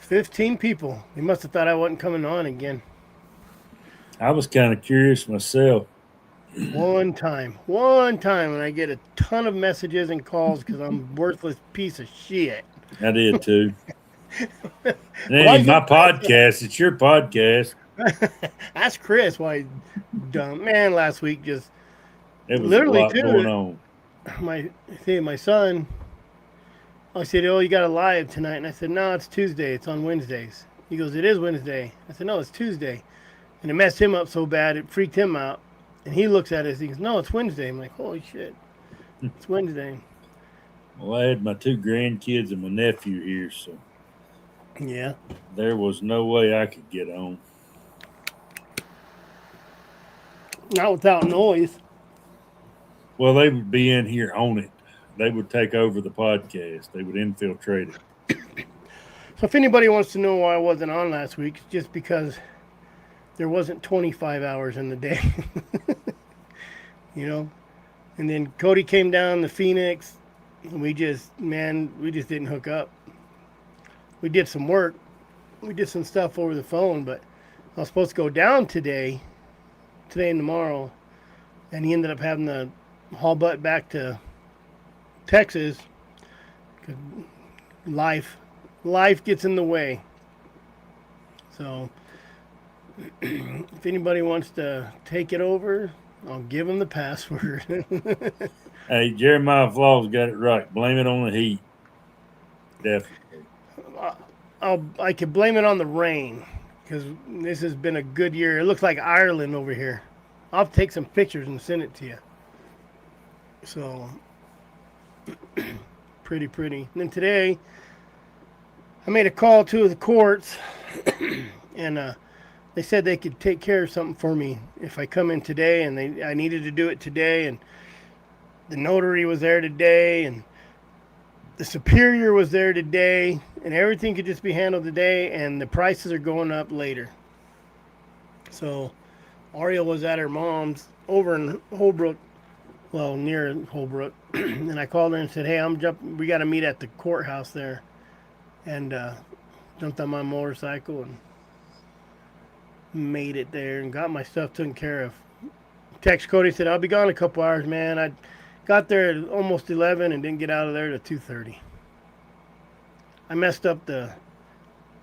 15 people. They must have thought I wasn't coming on again. I was kind of curious myself. One time, and I get a ton of messages and calls because I'm a worthless piece of shit. I did too. It Why ain't is it my like podcast. It's your podcast. that? Ask Chris why dumb man last week just There was a literally lot going too. on. My son. I said, "Oh, you got a live tonight," and I said, "No, it's Tuesday. It's on Wednesdays." He goes, "It is Wednesday." I said, "No, it's Tuesday," and it messed him up so bad it freaked him out. And he looks at it. He goes, "No, it's Wednesday." I'm like, "Holy shit, it's Wednesday." Well, I had my two grandkids and my nephew here, so Yeah. there was no way I could get on. Not without noise. Well, they would be in here on it. They would take over the podcast. They would infiltrate it. So if anybody wants to know why I wasn't on last week, it's just because there wasn't 25 hours in the day, you know. And then Cody came down to Phoenix, and we just didn't hook up. We did some work, we did some stuff over the phone, but I was supposed to go down today and tomorrow, and he ended up having to haul butt back to Texas. 'Cause life, life gets in the way. So if anybody wants to take it over, I'll give them the password. Hey, Jeremiah Flaws got it right. Blame it on the heat. Definitely. I could blame it on the rain because this has been a good year. It looks like Ireland over here. I'll take some pictures and send it to you. So pretty. And then today, I made a call to the courts, and they said they could take care of something for me if I come in today, and I needed to do it today, and the notary was there today, and the superior was there today, and everything could just be handled today, and the prices are going up later. So Ariel was at her mom's over in Holbrook, well, near Holbrook, and I called her and said, "Hey, we got to meet at the courthouse there," and jumped on my motorcycle and made it there and got my stuff taken care of. Text Cody, said, "I'll be gone a couple hours, man." I got there at almost 11 and didn't get out of there till 2:30. I messed up the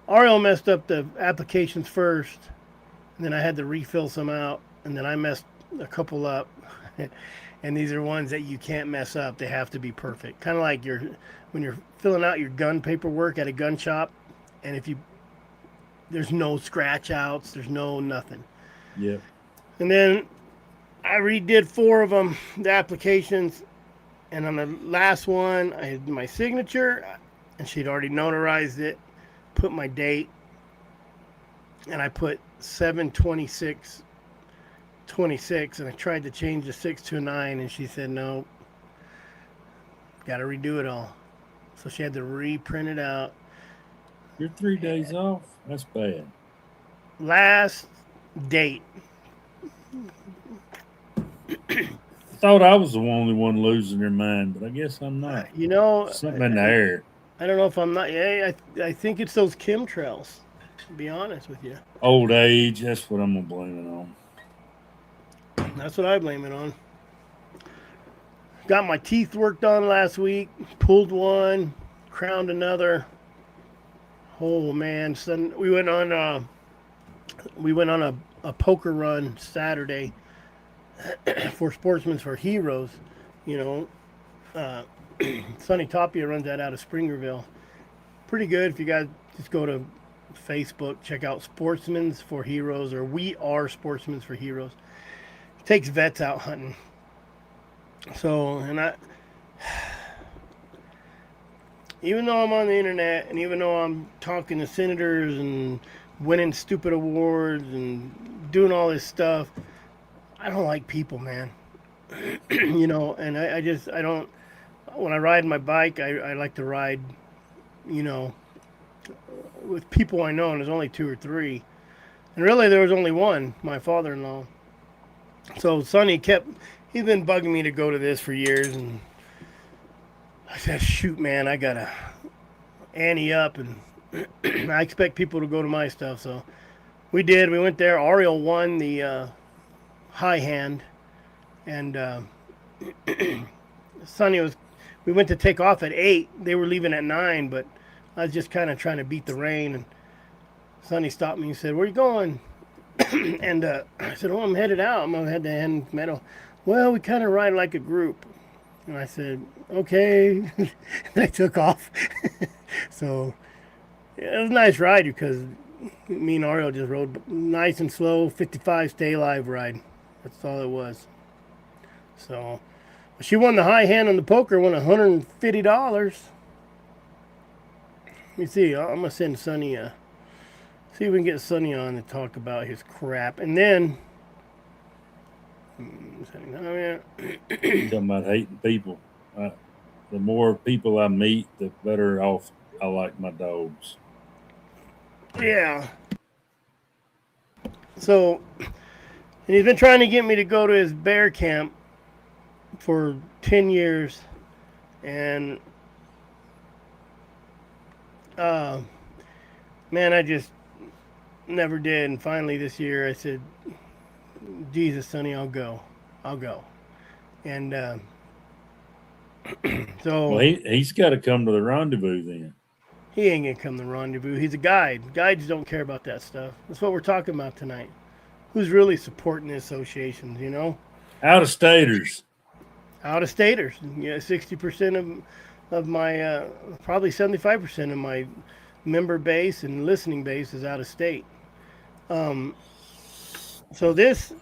Ariel messed up the applications first, and then I had to refill some out, and then I messed a couple up. And these are ones that you can't mess up. They have to be perfect. Kind of like when you're filling out your gun paperwork at a gun shop, and if you there's no scratch outs, there's no nothing. Yep. And then I redid four of them, the applications, and on the last one, I had my signature, and she'd already notarized it, put my date, and I put 7/26/26, and I tried to change the 6 to a 9, and she said, "No, got to redo it all." So she had to reprint it out. You're 3 days off? That's bad. Last date. I thought I was the only one losing their mind, but I guess I'm not. You know, Something in the air. I don't know if I'm not. Yeah, I think it's those chemtrails, to be honest with you. Old age, that's what I'm going to blame it on. That's what I blame it on. Got my teeth worked on last week. Pulled one, crowned another. Oh man, son, we went on a poker run Saturday for Sportsmen for Heroes. You know, uh, Sonny Tapia runs that out of Springerville. Pretty good if you guys just go to Facebook, check out Sportsmen for Heroes, or We Are Sportsmen for Heroes. Takes vets out hunting. So, even though I'm on the internet, and even though I'm talking to senators and winning stupid awards and doing all this stuff, I don't like people, man. You know, and I don't. When I ride my bike, I like to ride, you know, with people I know, and there's only two or three. And really, there was only one, my father-in-law. So Sonny he's been bugging me to go to this for years, and I said, "Shoot, man, I gotta ante up and I expect people to go to my stuff, so we did. We went there. Ariel won the high hand, and Sonny was. We went to take off at 8. They were leaving at 9, but I was just kind of trying to beat the rain. And Sonny stopped me and said, "Where you going?" And I said, "Oh, I'm headed out. I'm gonna head to Hand Meadow." Well, we kind of ride like a group. And I said, "Okay." And I took off. So yeah, it was a nice ride because me and Ariel just rode nice and slow, 55 stay alive ride. That's all it was. So she won the high hand on the poker, won $150. Let me see. I'm gonna send Sonny. See if we can get Sonny on to talk about his crap, and then. You talking about hating people? The more people I meet, the better off I like my dogs. Yeah. So, and he's been trying to get me to go to his bear camp for 10 years, and man, I just never did. And finally this year I said, Jesus, Sonny, I'll go. I'll go. And so Well, he's got to come to the rendezvous then. he ain't going to come to the rendezvous. He's a guide. Guides don't care about that stuff. That's what we're talking about tonight. Who's really supporting the associations, you know? Out of staters. Out of staters. Yeah, 60% of my, probably 75% of my member base and listening base is out of state. So this,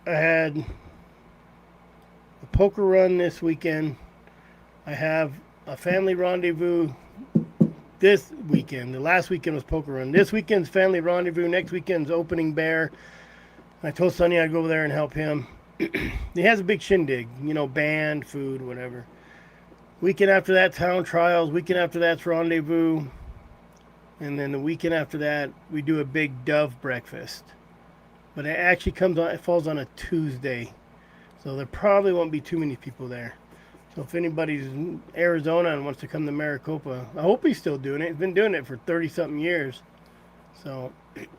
I had a poker run this weekend. I have a family rendezvous this weekend. The last weekend was poker run. This weekend's family rendezvous. Next weekend's opening bear. I told Sonny I'd go over there and help him. He has a big shindig, you know, band, food, whatever. Weekend after that, town trials. Weekend after that's rendezvous. And then the weekend after that, we do a big dove breakfast. But it actually it falls on a Tuesday. So there probably won't be too many people there. So if anybody's in Arizona and wants to come to Maricopa, I hope he's still doing it. He's been doing it for 30-something years. So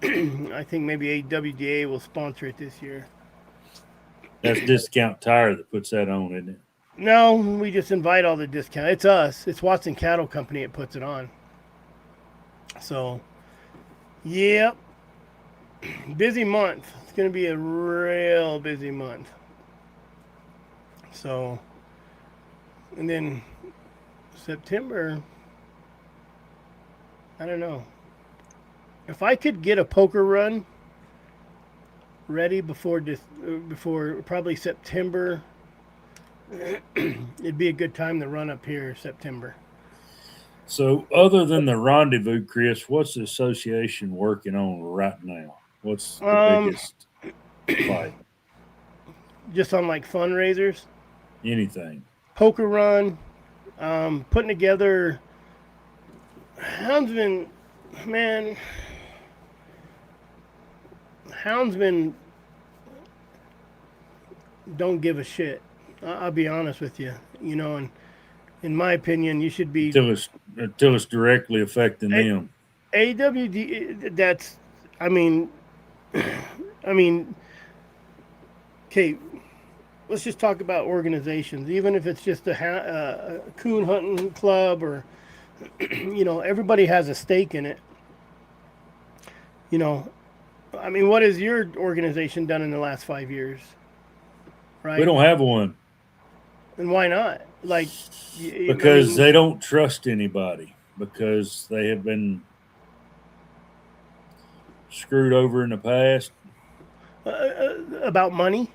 I think maybe AWDA will sponsor it this year. That's Discount Tire that puts that on, isn't it? No, we just invite all the discount. It's us. It's Watson Cattle Company that puts it on. So, yep. Busy month. It's going to be a real busy month. So, and then September, I don't know. If I could get a poker run ready before probably September, it'd be a good time to run up here September. So, other than the rendezvous, Chris, what's the association working on right now? What's the biggest fight? Just on like fundraisers, Anything? poker run, putting together Houndsman, man. Houndsmen don't give a shit. I'll be honest with you. You know, and in my opinion, you should be Until it's directly affecting them. AWD. That's, I mean, okay. Let's just talk about organizations. Even if it's just a coon hunting club, or you know, everybody has a stake in it. You know, I mean, what has your organization done in the last 5 years? Right. We don't have one. And why not? Like, because they don't trust anybody, because they have been screwed over in the past. About money?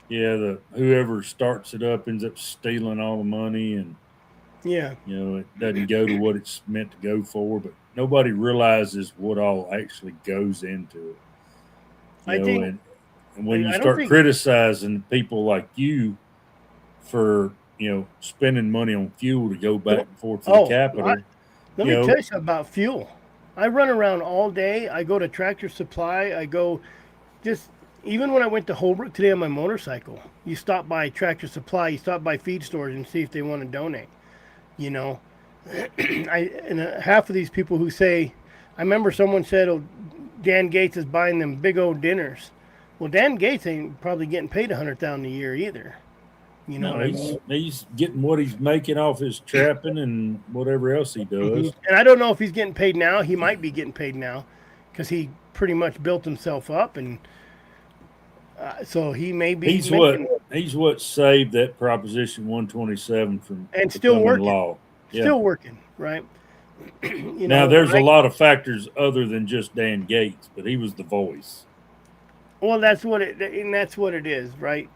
Yeah, whoever starts it up ends up stealing all the money, and yeah, you know, it doesn't go to what it's meant to go for. But nobody realizes what all actually goes into it. And when you start criticizing people like you for, you know, spending money on fuel to go back and forth to the capital. Let me tell you something about fuel. I run around all day. I go to Tractor Supply. I go even when I went to Holbrook today on my motorcycle, you stop by Tractor Supply, you stop by feed stores and see if they want to donate, you know. Half of these people who say, I remember someone said, "Oh, Dan Gates is buying them big old dinners." Well, Dan Gates ain't probably getting paid $100,000 a year either. You know No, what I mean? he's getting what he's making off his trapping and whatever else he does. And I don't know if he's getting paid now. He might be getting paid now because he pretty much built himself up, and so he may be making He's what saved that Proposition 127 from and still becoming working, law. Yeah. still working, right? Now there's a lot of factors other than just Dan Gates, but he was the voice. Well, that's what it is, right?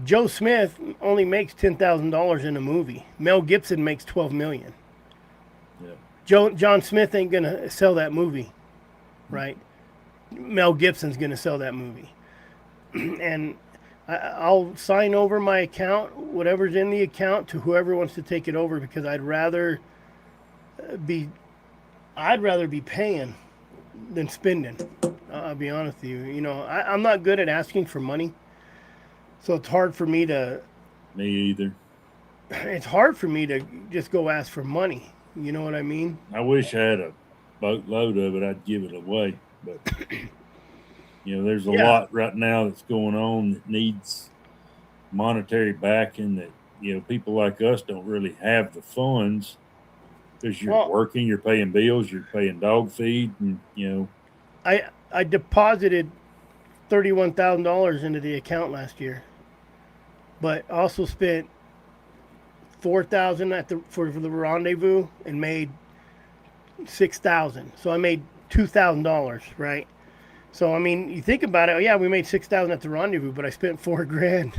Joe Smith only makes $10,000 in a movie. Mel Gibson makes 12 million. Yeah. John Smith ain't gonna sell that movie, right? Mel Gibson's gonna sell that movie, and I'll sign over my account, whatever's in the account, to whoever wants to take it over, because I'd rather be paying than spending. I'll be honest with you. You know, I'm not good at asking for money, so it's hard for me to. Me either. It's hard for me to just go ask for money. You know what I mean? I wish I had a boatload of it. I'd give it away, but there's a lot right now that's going on that needs monetary backing. That people like us don't really have the funds because you're working, you're paying bills, you're paying dog feed, and I deposited $31,000 into the account last year, but also spent $4,000 for the rendezvous and made $6,000. So I made $2,000, right? So I mean, you think about it. Yeah, we made $6,000 at the rendezvous, but I spent $4,000.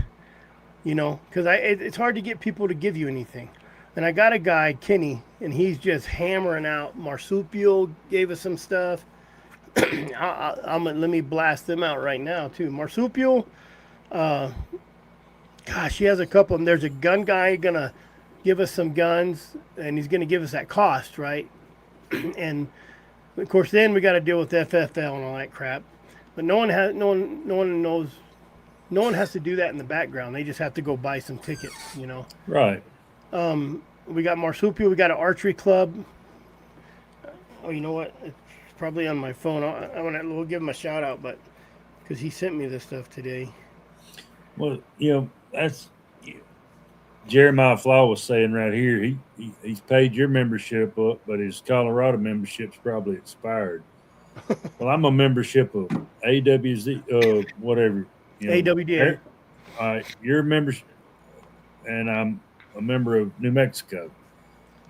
Because it's hard to get people to give you anything. And I got a guy, Kenny, and he's just hammering out. Marsupial gave us some stuff. Let me blast them out right now too. Marsupial, gosh, he has a couple. And there's a gun guy gonna give us some guns, and he's gonna give us that cost, right? And of course, then we got to deal with FFL and all that crap. But no one knows. No one has to do that in the background. They just have to go buy some tickets, Right. We got Marsupial. We got an archery club. Oh, you know what? It's probably on my phone. We'll give him a shout out, but because he sent me this stuff today. Well, that's Jeremiah Flaw was saying right here. He's paid your membership up, but his Colorado membership's probably expired. Well, I'm a membership of AWZ, whatever. AWDA. You're a member, and I'm a member of New Mexico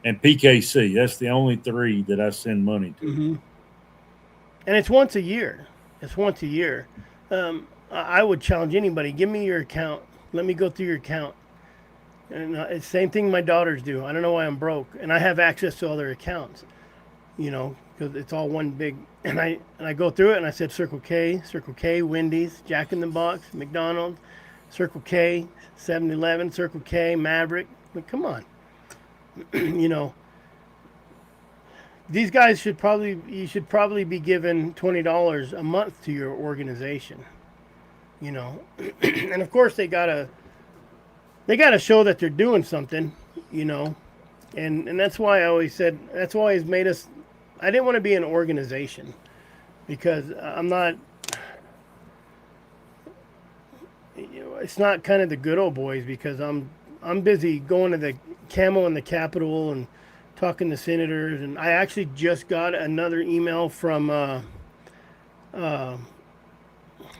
and PKC. That's the only three that I send money to. Mm-hmm. And it's once a year. I would challenge anybody. Give me your account. Let me go through your account. And it's the same thing my daughters do. I don't know why I'm broke, and I have access to other accounts. Because it's all one big. And I go through it, and I said Circle K, Wendy's, Jack in the Box, McDonald's, Circle K, 7-Eleven, Circle K, Maverick. Like, come on. These guys you should probably be given $20 a month to your organization. And of course they gotta show that they're doing something, and that's why I always said, that's why it's made us. I didn't want to be an organization because I'm not. It's not kind of the good old boys, because I'm busy going to the Camo and the Capitol and talking to senators, and I actually just got another email from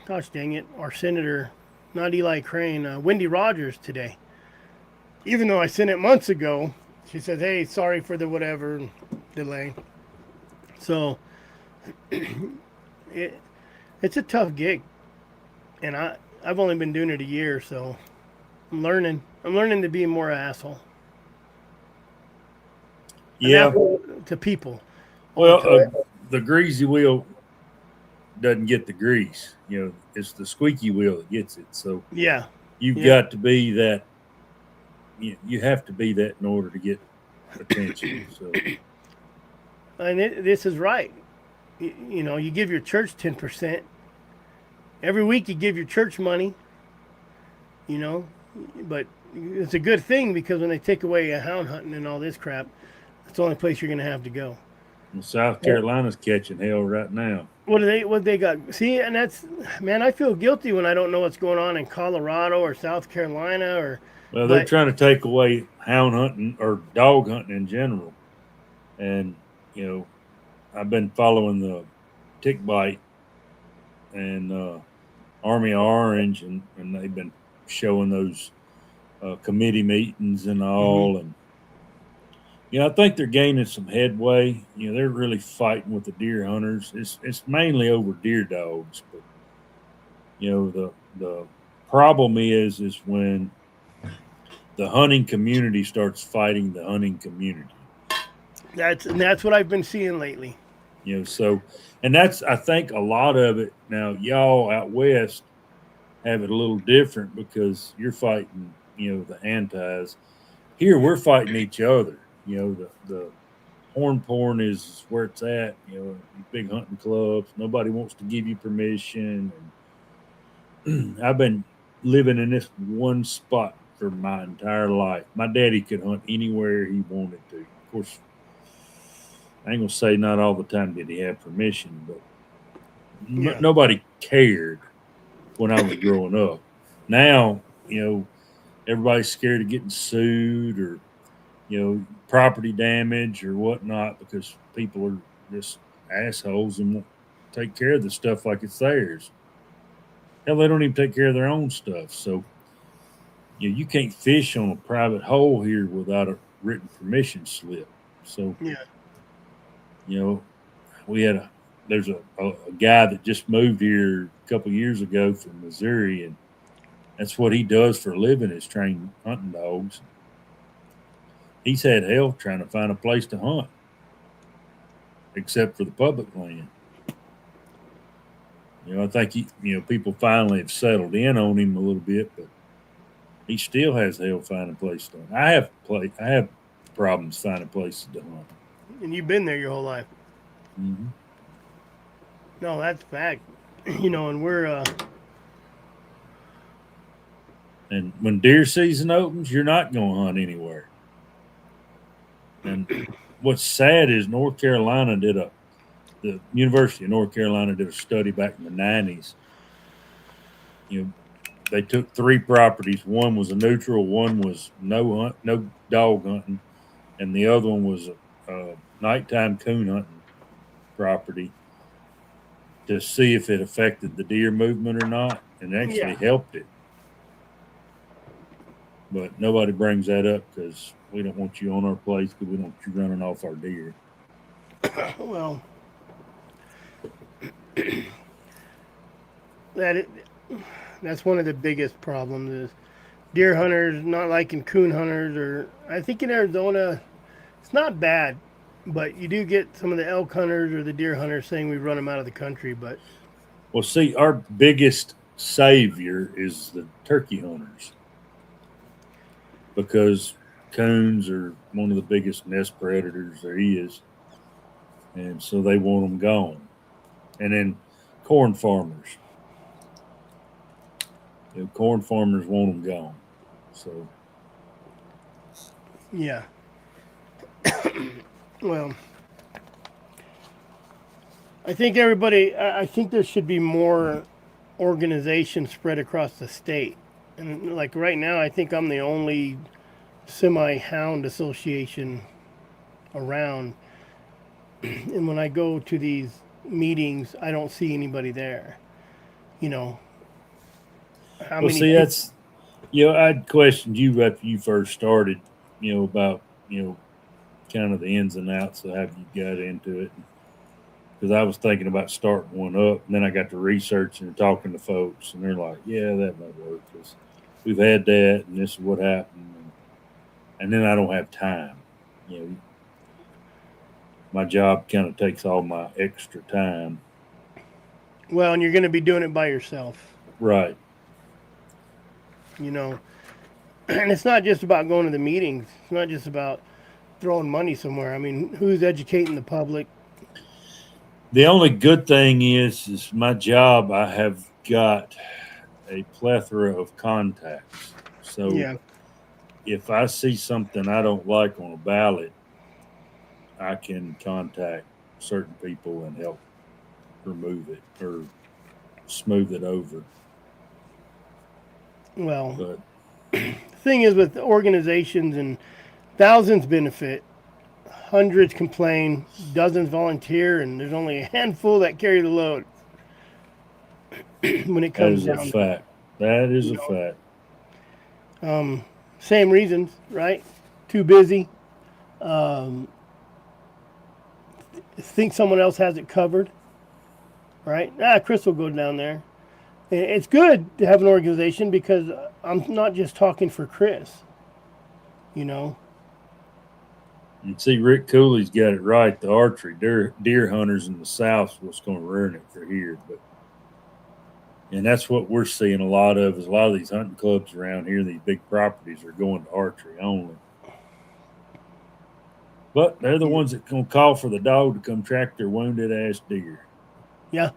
gosh dang it, our senator, not Eli Crane, Wendy Rogers today. Even though I sent it months ago, she said, "Hey, sorry for the whatever delay." So it's a tough gig, and I've only been doing it a year, so I'm learning to be more asshole. Yeah, to people. Well, the greasy wheel doesn't get the grease. It's the squeaky wheel that gets it. So yeah, you've got to be that. You have to be that in order to get attention. So, and this is right. You give your church 10%. Every week you give your church money. But it's a good thing because when they take away a hound hunting and all this crap, it's the only place you're going to have to go. Well, South Carolina's catching hell right now. What they got? See, and that's, man, I feel guilty when I don't know what's going on in Colorado or South Carolina or. Well, they're But trying to take away hound hunting or dog hunting in general. And, I've been following the tick bite and Army of Orange, and they've been showing those committee meetings and all. And, I think they're gaining some headway. They're really fighting with the deer hunters. It's mainly over deer dogs. But, the problem is when the hunting community starts fighting the hunting community. That's what I've been seeing lately. And that's, I think, a lot of it. Now, y'all out west have it a little different because you're fighting, the antis. Here, we're fighting each other. The horn porn is where it's at. Big hunting clubs. Nobody wants to give you permission. And I've been living in this one spot for my entire life. My daddy could hunt anywhere he wanted to. Of course, I ain't gonna say not all the time did he have permission, but nobody cared when I was growing up. Now, everybody's scared of getting sued or, property damage or whatnot because people are just assholes and won't take care of the stuff like it's theirs. Hell, they don't even take care of their own stuff. So, you can't fish on a private hole here without a written permission slip. So, there's a guy that just moved here a couple of years ago from Missouri, and that's what he does for a living is train hunting dogs. He's had hell trying to find a place to hunt, except for the public land. I think people finally have settled in on him a little bit, but he still has hell finding places to hunt. I have problems finding places to hunt. And you've been there your whole life. Mm-hmm. No, that's fact. And we're. And when deer season opens, you're not going to hunt anywhere. And what's sad is the University of North Carolina did a study back in the 90s. They took 3 properties. One was a neutral, one was no dog hunting, and the other one was a nighttime coon hunting property to see if it affected the deer movement or not, and actually helped it. But nobody brings that up because we don't want you on our place because we don't want you running off our deer. Well, that's one of the biggest problems is deer hunters not liking coon hunters. Or I think in Arizona, it's not bad, but you do get some of the elk hunters or the deer hunters saying we run them out of the country. But well, see, our biggest savior is the turkey hunters. Because coons are one of the biggest nest predators there is. And so they want them gone. And then corn farmers. Corn farmers want them gone. So. Yeah. Well, I think I think there should be more organizations spread across the state. And like right now, I think I'm the only semi-hound association around. And when I go to these meetings, I don't see anybody there. That's, I'd questioned you after you first started, about, kind of the ins and outs of how you got into it. Because I was thinking about starting one up, and then I got to researching and talking to folks, and they're like, yeah, that might work. Because we've had that, and this is what happened. And then I don't have time. My job kind of takes all my extra time. Well, and you're going to be doing it by yourself. Right. And it's not just about going to the meetings. It's not just about throwing money somewhere. I mean, who's educating the public? The only good thing is my job, I have got a plethora of contacts. So if I see something I don't like on a ballot, I can contact certain people and help remove it or smooth it over. Well, but the thing is with organizations and thousands benefit, hundreds complain, dozens volunteer, and there's only a handful that carry the load. When it comes down, that is a fact. Same reasons, right? Too busy. Think someone else has it covered, right? Chris will go down there. It's good to have an organization because I'm not just talking for Chris. You see, Rick Cooley's got it right. The archery deer hunters in the South was going to ruin it for here, and that's what we're seeing a lot of. Is a lot of these hunting clubs around here, these big properties, are going to archery only. But they're the ones that can call for the dog to come track their wounded ass deer. Yeah.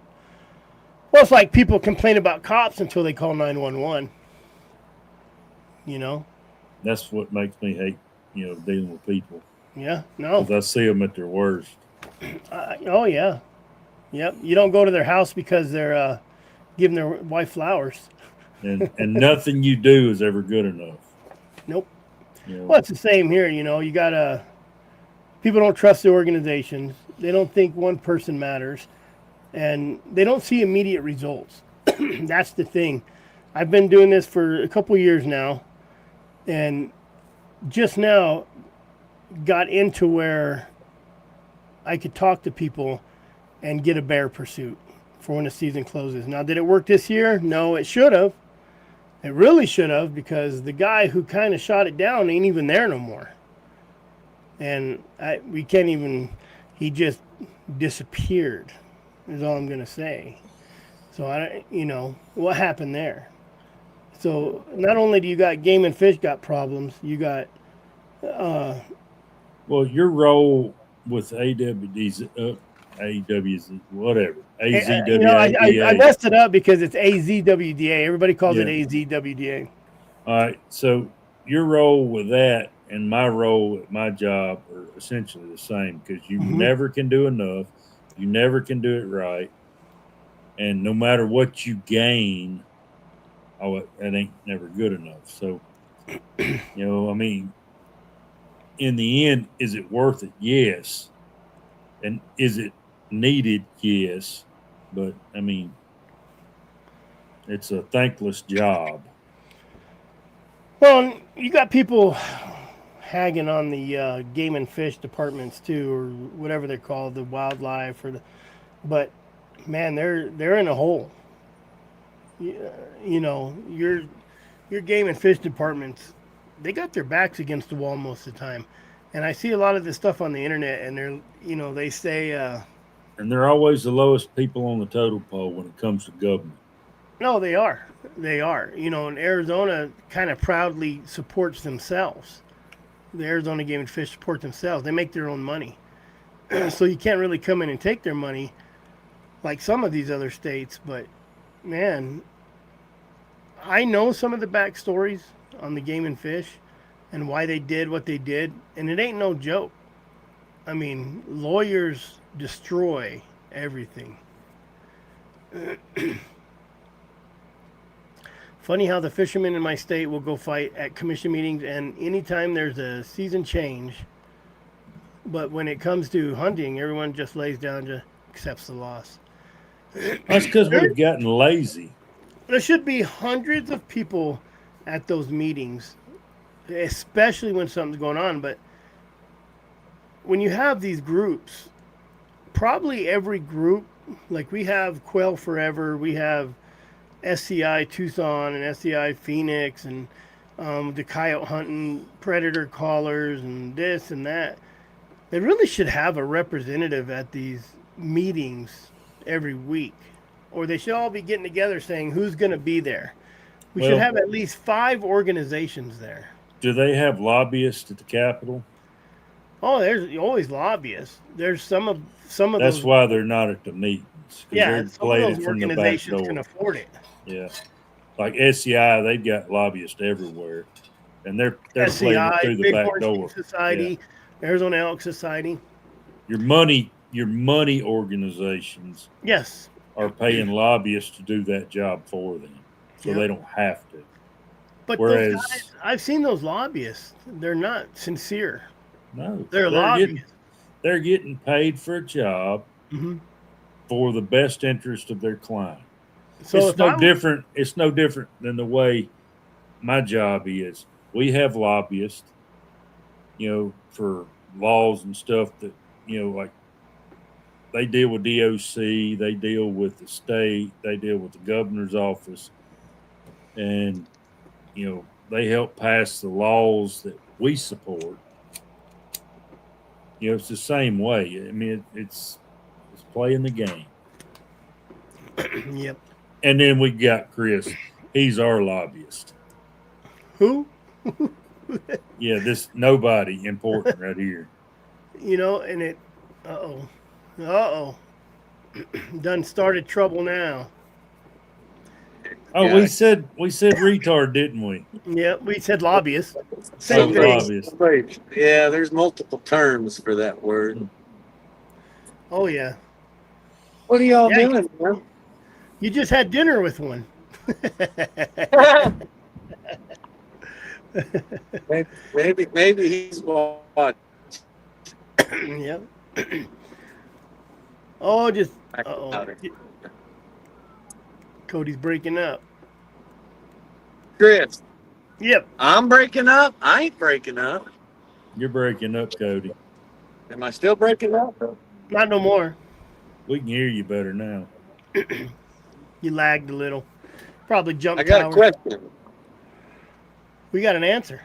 Well, it's like people complain about cops until they call 911. That's what makes me hate, dealing with people. Yeah, no. Because I see them at their worst. Oh, yeah. Yep. You don't go to their house because they're giving their wife flowers. And nothing you do is ever good enough. Nope. Well, it's the same here. You got to... People don't trust the organizations. They don't think one person matters. And they don't see immediate results. That's the thing. I've been doing this for a couple years now. And just now got into where I could talk to people and get a bear pursuit for when the season closes. Now, did it work this year? No, it should have. It really should have, because the guy who kind of shot it down ain't even there no more. And we can't even, he just disappeared, is all I'm going to say. So, what happened there? So, not only do you got Game and Fish got problems, you got... well, your role with AWDs, AWs, whatever, AZWDA. I messed it up because it's AZWDA. Everybody calls it AZWDA. All right, so your role with that and my role at my job are essentially the same, because you never can do enough. You never can do it right. And no matter what you gain, it ain't never good enough. So, in the end, is it worth it? Yes. And is it needed? Yes. But, it's a thankless job. Well, you got people hagging on the game and fish departments too, or whatever they're called, the wildlife, but man, they're in a hole. Your game and fish departments, they got their backs against the wall most of the time. And I see a lot of this stuff on the internet, and they say... and they're always the lowest people on the totem pole when it comes to government. No, they are. They are. And Arizona kind of proudly supports themselves. The Arizona Game and Fish support themselves. They make their own money. So you can't really come in and take their money like some of these other states. But, man, I know some of the backstories on the Game and Fish and why they did what they did. And it ain't no joke. Lawyers destroy everything. Funny how the fishermen in my state will go fight at commission meetings, and anytime there's a season change, but when it comes to hunting, everyone just lays down and just accepts the loss. That's because we've gotten lazy. There should be hundreds of people at those meetings, especially when something's going on. But when you have these groups, probably every group, like we have Quail Forever, we have SCI Tucson and SCI Phoenix, and the coyote hunting, predator callers, and this and that. They really should have a representative at these meetings every week, or they should all be getting together saying who's going to be there. We should have at least 5 organizations there. Do they have lobbyists at the Capitol? Oh, there's always lobbyists. There's some of That's those, why they're not at the meetings. Yeah, some of those organizations can afford it. Yeah. like SCI, they've got lobbyists everywhere, and they're playing it SCI, through the back Bighorn door. Sheep Society, Yeah. Arizona Elk Society. Your money organizations Yes. are paying lobbyists to do that job for them, so they don't have to. But Whereas, those guys, I've seen those lobbyists. They're not sincere. no, They're lobbyists. they're getting paid for a job Mm-hmm. for the best interest of their client. So It's no different. It's no different than the way my job is. We have lobbyists, for laws and stuff that, like they deal with DOC, they deal with the state, they deal with the governor's office, and they help pass the laws that we support. It's the same way. I mean, it's playing the game. Yep. And then we got Chris. He's our lobbyist. Who? Yeah, this nobody important right here. And it. Done started trouble now. Oh, yeah. we said retard, didn't we? Yeah, we said lobbyist. Same thing. Lobbyist. Yeah, there's multiple terms for that word. Oh yeah. What are y'all doing, man? You just had dinner with one. maybe he's watching. Yep. Oh, just Cody's breaking up. Chris. Yep. I'm breaking up. I ain't breaking up. You're breaking up, Cody. Am I still breaking up? Not no more. We can hear you better now. You lagged a little. Probably jumped. I got a question. We got an answer.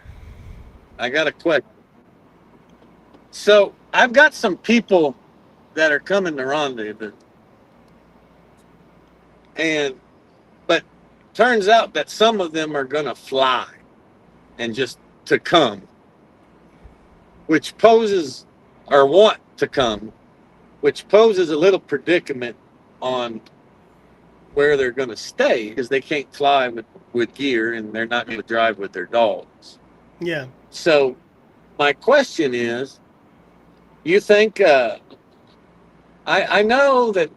I got a question. So I've got some people that are coming to rendezvous, but turns out that some of them are gonna fly, and just to come, which poses, or want to come, which poses a little predicament on where they're going to stay, because they can't fly with gear and they're not going to drive with their dogs. Yeah. So my question is, you think, I know that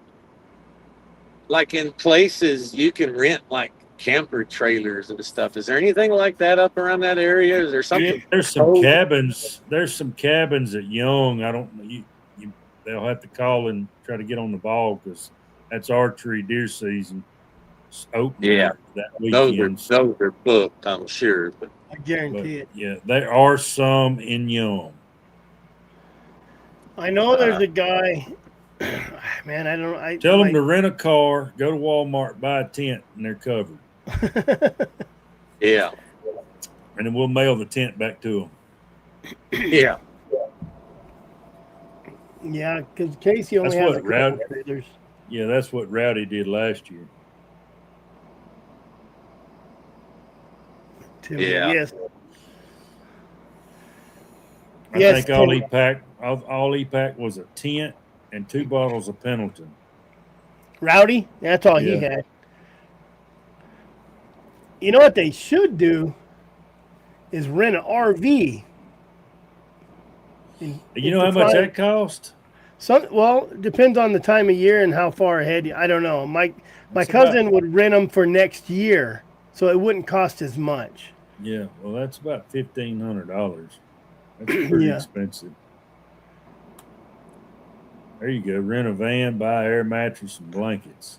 like in places you can rent like camper trailers and stuff. Is there anything like that up around that area? Is there something? Yeah, there's some cabins. There's some cabins at Young. I don't know. They'll have to call and try to get on the ball, because that's archery deer season. It's open that weekend. Those are booked, I'm sure. But I guarantee it. Yeah, there are some in Young. I know there's a guy. Man, I don't. Tell them to rent a car, go to Walmart, buy a tent, and they're covered. Yeah. And then we'll mail the tent back to them. Yeah. Yeah, because Casey only has a couple trailers. Yeah, that's what Rowdy did last year. Yeah. Yes. I think all he packed was a tent and 2 bottles of Pendleton. Rowdy? That's all he had. You know what they should do is rent an RV. You know how much that cost? Well, it depends on the time of year and how far ahead. I don't know. My cousin would rent them for next year, so it wouldn't cost as much. Yeah, well, that's about $1,500. That's pretty expensive. There you go. Rent a van, buy air mattress and blankets.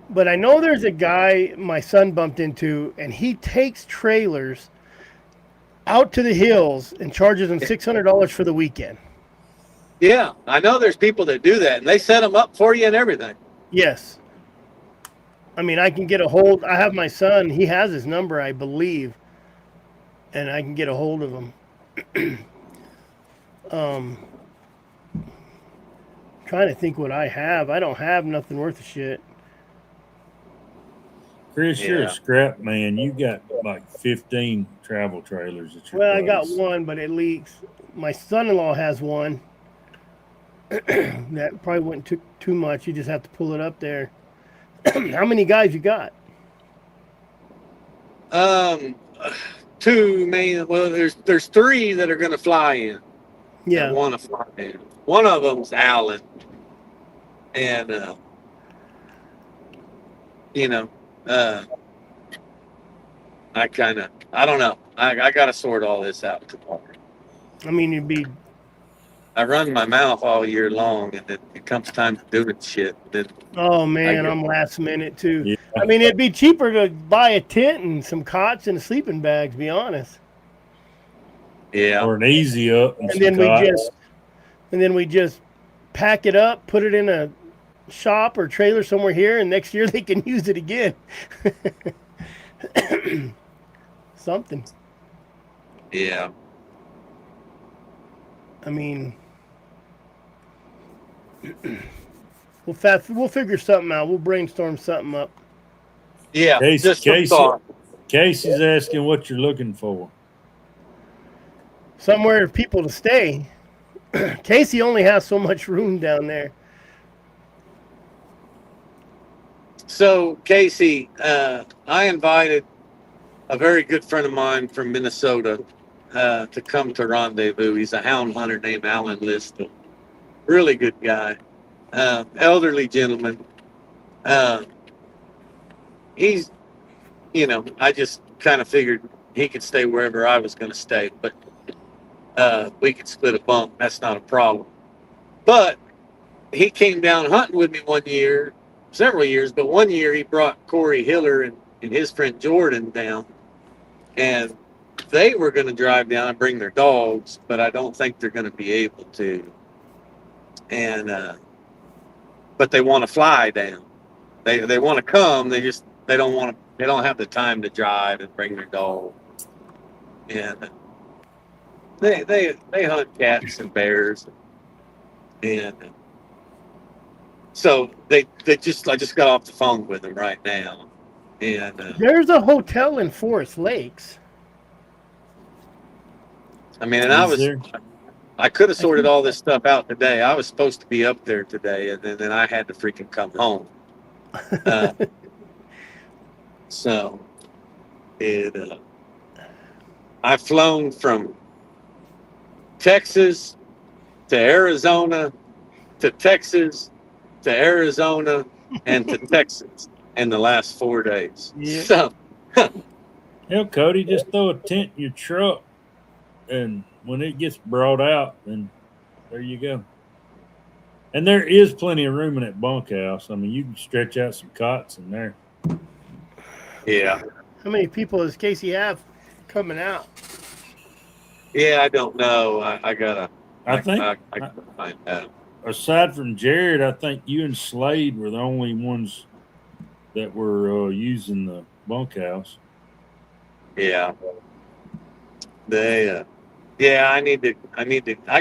But I know there's a guy my son bumped into, and he takes trailers out to the hills and charges them $600 for the weekend. Yeah, I know there's people that do that, and they set them up for you and everything. Yes. I mean, I can get a hold. I have my son. He has his number, I believe, and I can get a hold of him. Trying to think what I have. I don't have nothing worth of shit. Chris, you're a scrap man. You got like 15 travel trailers at your place. I got one, but it leaks. My son-in-law has one. That probably wouldn't take too much. You just have to pull it up there. How many guys you got? Um, two main. Well, there's three that are going to fly in. Yeah. That want to fly in. One of them's Alan, and you know, I don't know. I got to sort all this out tomorrow. I mean, I run my mouth all year long, and then it comes time to doing shit. Then oh man, I'm last minute too. Yeah. I mean, it'd be cheaper to buy a tent and some cots and a sleeping bag, to be honest. Yeah. Or an easy up and And some cots. then we just pack it up, put it in a shop or trailer somewhere here, and next year they can use it again. Something. Yeah. I mean, we'll figure something out. We'll brainstorm something up. Yeah. Just some Casey, thought. Casey's asking what you're looking for. Somewhere for people to stay. Casey only has so much room down there. So, Casey, I invited a very good friend of mine from Minnesota to come to Rendezvous. He's a hound hunter named Alan Listle. Really good guy. Elderly gentleman. He's, I just kind of figured he could stay wherever I was going to stay, but we could split a bunk. That's not a problem. But he came down hunting with me one year, several years, but one year he brought Corey Hiller and his friend Jordan down, and they were going to drive down and bring their dogs, but I don't think they're going to be able to. And but they want to fly down. They want to come. They don't have the time to drive and bring their dog. And they hunt cats and bears, and so I just got off the phone with them right now, and there's a hotel in Forest Lakes. I mean, and I could have sorted all this stuff out today. I was supposed to be up there today, and then I had to freaking come home. So I've flown from Texas to Arizona to Texas to Arizona and to Texas in the last 4 days. Yeah. So, Hell, Cody, just throw a tent in your truck, and when it gets brought out, then there you go. And there is plenty of room in that bunkhouse. I mean, you can stretch out some cots in there. yeah. How many people does Casey have coming out? Yeah, I don't know. I gotta think find out. aside from Jared, I think you and Slade were the only ones that were using the bunkhouse. Yeah. I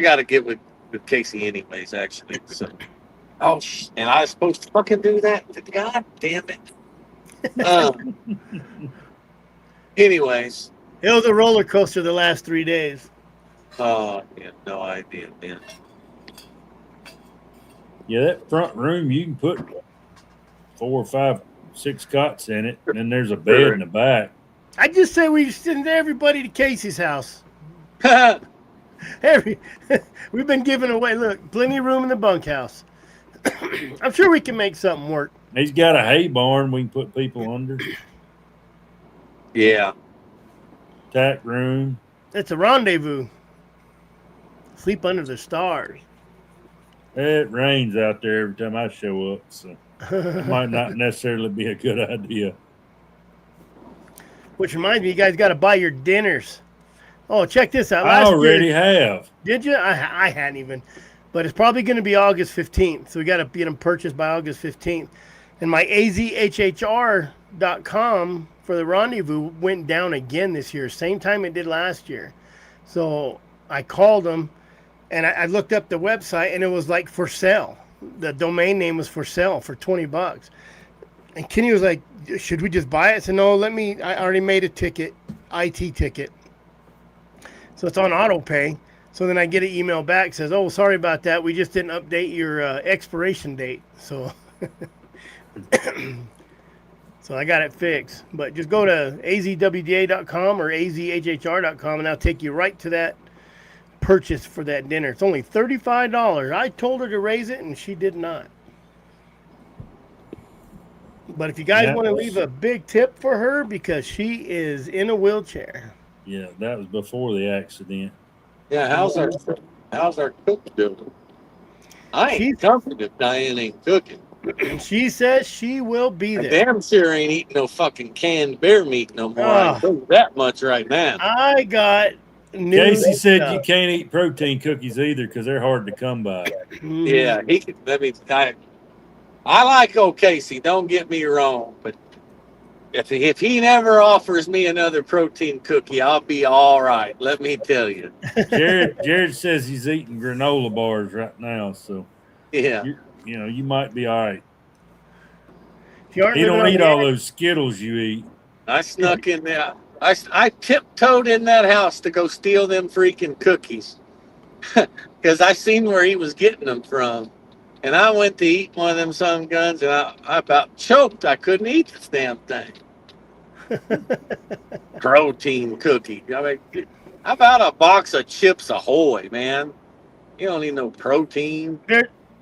gotta get with Casey anyways, actually. So, and I was supposed to fucking do that. God damn it. Anyways. It was a roller coaster the last 3 days. Oh, yeah, no idea, man. Yeah, that front room, you can put 4, 5, 6 cots in it, and then there's a bed in the back. I just say we send everybody to Casey's house. We've been giving away, look, plenty of room in the bunkhouse. I'm sure we can make something work. He's got a hay barn we can put people under. Yeah. Tack room. It's a rendezvous. Sleep under the stars. It rains out there every time I show up, so it might not necessarily be a good idea. Which reminds me, you guys got to buy your dinners. Oh, check this out. I already have. Did you? I hadn't even. But it's probably going to be August 15th. So we got to get them purchased by August 15th. And my azhhr.com for the rendezvous went down again this year. Same time it did last year. So I called them and I looked up the website and it was like for sale. The domain name was for sale for $20. And Kenny was like, should we just buy it? I said, no, I already made a ticket, IT ticket. So it's on auto pay. So then I get an email back says, oh, sorry about that. We just didn't update your expiration date. So So I got it fixed. But just go to azwda.com or azhhr.com and that'll take you right to that purchase for that dinner. It's only $35. I told her to raise it and she did not. But if you guys want to leave a big tip for her because she is in a wheelchair. Yeah, that was before the accident. Yeah, how's our cook doing? I ain't comforted if Diane ain't cooking. She says she will be there. I damn sure ain't eating no fucking canned bear meat no more. I know that much right now. I got new Casey said stuff. you can't eat protein cookies either because they're hard to come by. Yeah, he could. I mean, I like old Casey. Don't get me wrong, but if he never offers me another protein cookie, I'll be all right. Let me tell you. Jared says he's eating granola bars right now, so yeah, you might be all right. He don't eat all those Skittles you eat. I snuck in there. I tiptoed in that house to go steal them freaking cookies because I seen where he was getting them from. And I went to eat one of them sun guns, and I about choked. I couldn't eat this damn thing. Protein cookie. I mean, how about a box of Chips Ahoy, man? You don't need no protein.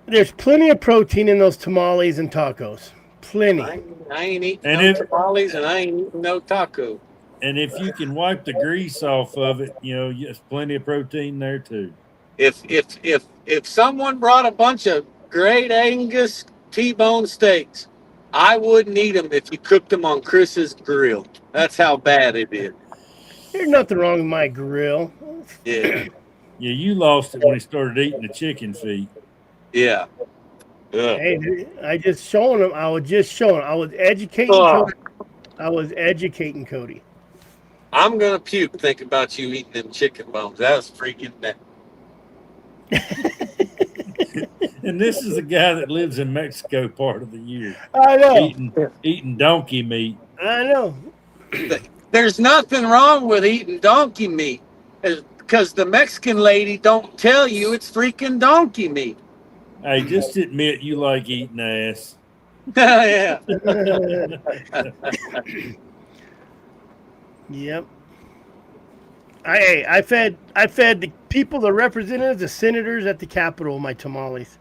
There's plenty of protein in those tamales and tacos. Plenty. I ain't eating no tamales, and I ain't eating no taco. And if you can wipe the grease off of it, there's plenty of protein there too. If someone brought a bunch of great Angus T-bone steaks, I wouldn't eat them if you cooked them on Chris's grill. That's how bad it is. There's nothing wrong with my grill. Yeah. Yeah, you lost it when he started eating the chicken feet. Yeah. Hey, I just showing him. I was just showing him. I was educating Cody. I was educating Cody. I'm gonna puke thinking about you eating them chicken bones. That was freaking bad. And this is a guy that lives in Mexico part of the year. I know. Eating donkey meat. I know. There's nothing wrong with eating donkey meat because the Mexican lady don't tell you it's freaking donkey meat. Hey, just admit you like eating ass. Yeah. Yep. I fed the people, the representatives, the senators at the Capitol my tamales.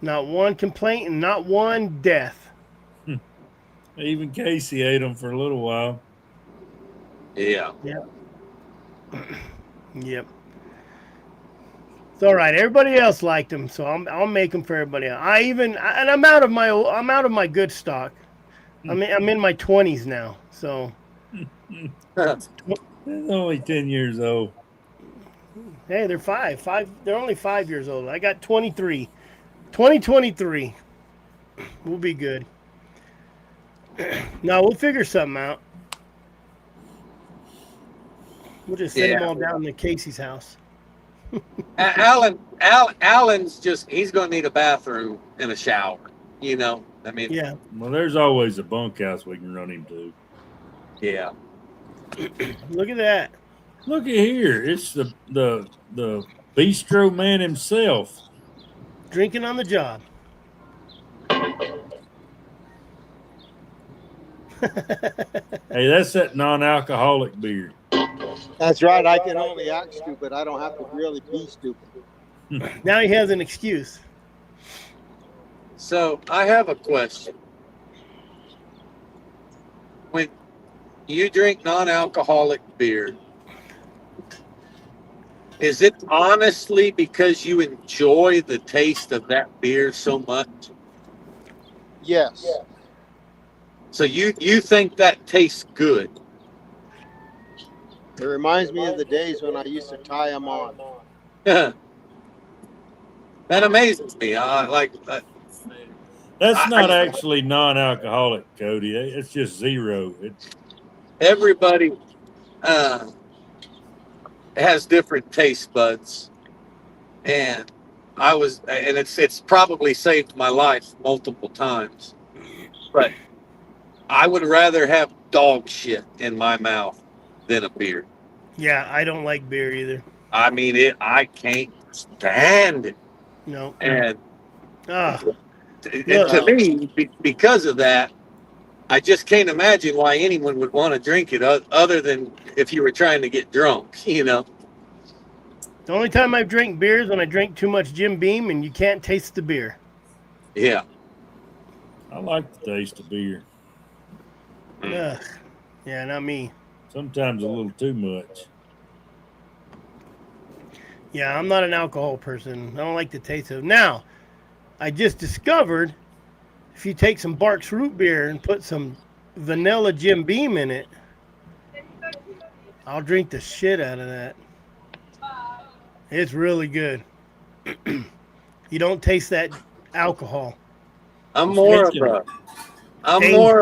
Not one complaint and not one death. Even Casey ate them for a little while. Yeah. Yep. Yep. It's all right. Everybody else liked them, so I'll make them for everybody else. I'm out of my good stock. I'm in my 20s now, so. It's only 10 years old. Hey, they're five. They're only 5 years old. I got 23. 2023. We'll be good. No, we'll figure something out. We'll just send them all down to Casey's house. Alan's he's going to need a bathroom and a shower. I mean. Yeah. Well, there's always a bunkhouse we can run him to. Yeah. Look at that. Look at here. It's the bistro man himself. Drinking on the job. Hey, that's that non-alcoholic beer. That's right. I can only act stupid. I don't have to really be stupid. Now he has an excuse. So I have a question. When you drink non-alcoholic beer, is it honestly because you enjoy the taste of that beer so much? Yes. So you think that tastes good? It reminds me of the days when I used to tie them on. That amazes me. That's not actually non-alcoholic, Cody. It's just zero. Everybody has different taste buds, and it's probably saved my life multiple times. But I would rather have dog shit in my mouth than a beer. Yeah, I don't like beer either. I mean, I can't stand it. No. And to me, because of that, I just can't imagine why anyone would want to drink it other than if you were trying to get drunk, you know. The only time I've drank beer is when I drank too much Jim Beam and you can't taste the beer. Yeah. I like the taste of beer. Ugh. Yeah, not me. Sometimes a little too much. Yeah, I'm not an alcohol person. I don't like the taste of it. Now, I just discovered if you take some Barks root beer and put some vanilla Jim Beam in it, I'll drink the shit out of that. It's really good. You don't taste that alcohol. I'm more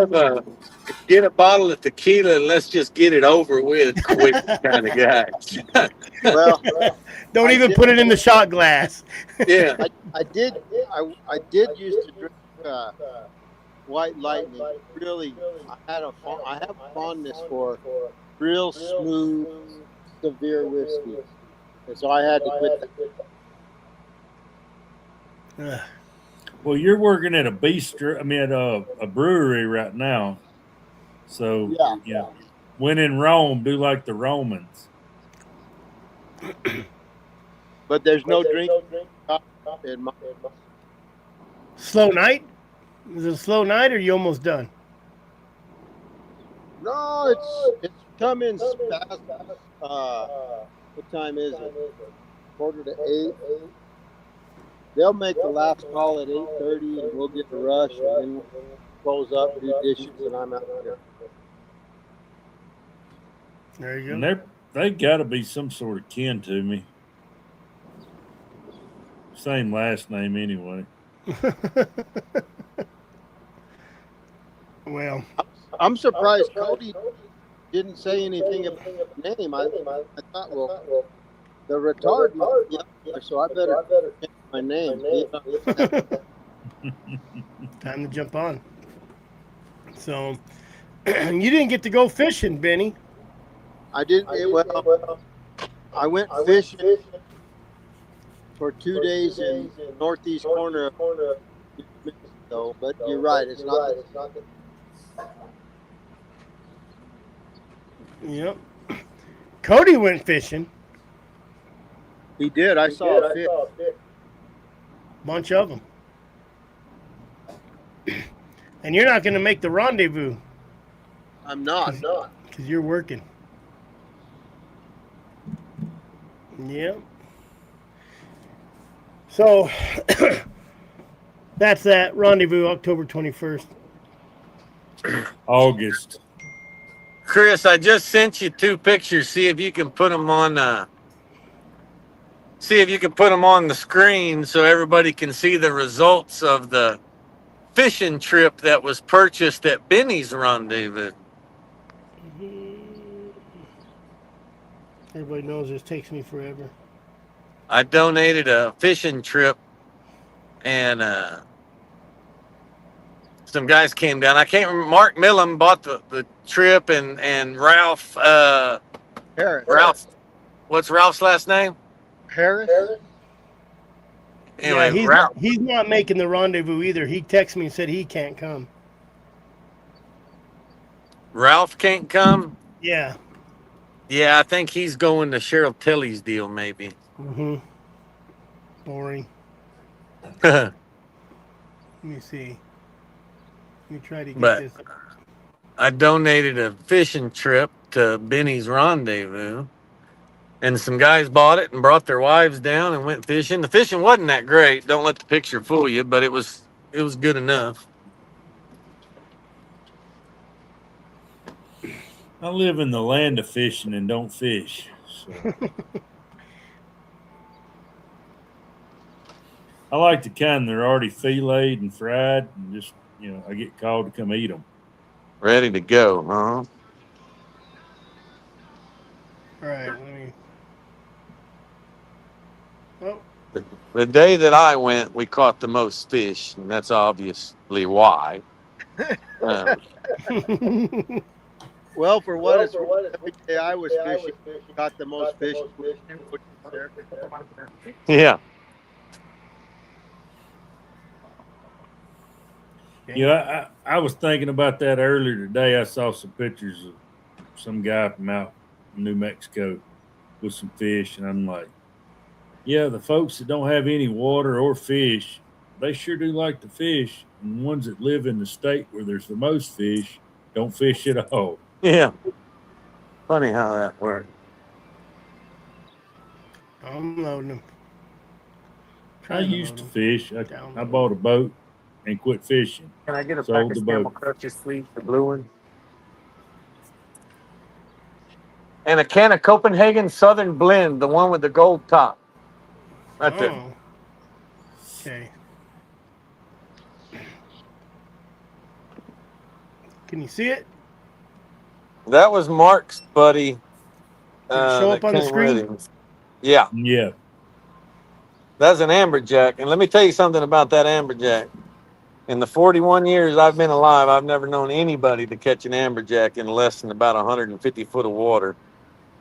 of a get a bottle of tequila and let's just get it over with quick kind of guy. Well, don't even put it in the shot glass. Yeah. I did used to drink White Lightning. Really, I have a fondness for real smooth, severe whiskey, and so I had to quit that. Well, you're working at a bistro. I mean, at a brewery right now. So yeah, when in Rome, do like the Romans. But there's no drink in my. Slow night? Is it a slow night, or are you almost done? No, it's coming fast. What time is it? 7:45. They'll make the last call at 8:30, and we'll get the rush, and then we'll close up, do dishes, and I'm out there. There you go. And they got to be some sort of kin to me. Same last name anyway. Well, I'm surprised Cody didn't say anything about the name. I thought, well, the retard must be up there, so I better change my name. time to jump on. So, you didn't get to go fishing, Benny. I didn't. Well, I went fishing for 2 days in northeast corner of Mexico, but you're right. It's not. Yep. Cody went fishing. He did. I saw a fish. Bunch of them. And you're not going to make the rendezvous. I'm not. Because you're working. Yep. So, that's that. Rendezvous, October 21st. August. Chris, I just sent you 2 pictures. See if you can put them on the screen so everybody can see the results of the fishing trip that was purchased at Benny's Rendezvous. Everybody knows this takes me forever. I donated a fishing trip, and some guys came down. I can't remember. Mark Millam bought the trip, and Ralph. Harris. Ralph. What's Ralph's last name? Harris. Anyway, yeah, he's not making the rendezvous either. He texted me and said he can't come. Ralph can't come? Yeah. Yeah, I think he's going to Cheryl Tilley's deal, maybe. Mm-hmm. Boring. Let me see. Let me try to get this. I donated a fishing trip to Benny's Rendezvous, and some guys bought it and brought their wives down and went fishing. The fishing wasn't that great. Don't let the picture fool you, but it was good enough. I live in the land of fishing and don't fish. So. I like the kind that are already filleted and fried, and just, I get called to come eat them. Ready to go, huh? All right, let me. Oh. The day that I went, we caught the most fish, and that's obviously why. Well, for what it's worth, every day I was fishing, got the most fish. Yeah. Yeah, I was thinking about that earlier today. I saw some pictures of some guy from out in New Mexico with some fish, and I'm like, yeah, the folks that don't have any water or fish, they sure do like to fish. And the ones that live in the state where there's the most fish don't fish at all. Yeah. Funny how that works. I'm loading them. I used to fish. I Download. bought a boat and quit fishing. Can I get a Sold pack the of boat. Camel Crutches, please? The blue one. And a can of Copenhagen Southern Blend, the one with the gold top. That's it. Okay. Can you see it? That was Mark's buddy. Did it show that up on the came screen? with him. Yeah, Yeah. that's an amberjack. And let me tell you something about that amberjack. In the 41 years I've been alive, I've never known anybody to catch an amberjack in less than about 150 foot of water.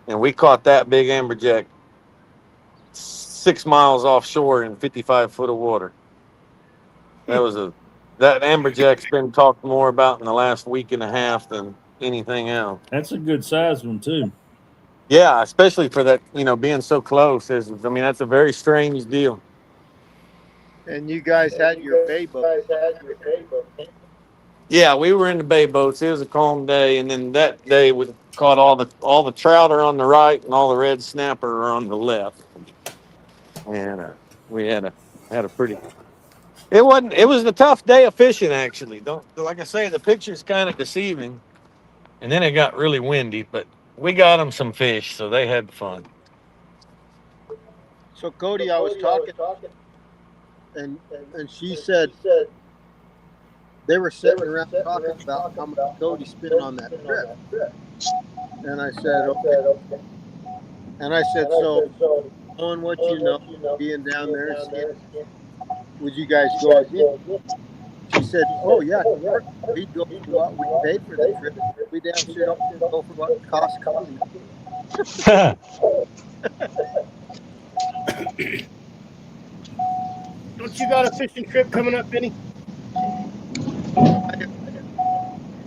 And we caught that big amberjack 6 miles offshore in 55 foot of water. That amberjack's been talked more about in the last week and a half than anything else. That's a good size one, too. Yeah, especially for that, being so close. That's a very strange deal. And you guys had your bay boat. Yeah, we were in the bay boats. It was a calm day, and then that day we caught all the trout are on the right and all the red snapper are on the left. And we had a pretty. It was a tough day of fishing, actually. Don't like I say, the picture's kind of deceiving, and then it got really windy, but we got them some fish, so they had fun. So Cody, I was talking, and she said they were sitting around talking about how much Cody spent on that trip. And I said, okay. And I said, so knowing what you know, being down there, would you guys go again? She said, oh yeah, we'd go for what we paid for the trip. We damn sure don't go for what it costs Cody. Don't you got a fishing trip coming up, Benny? I'm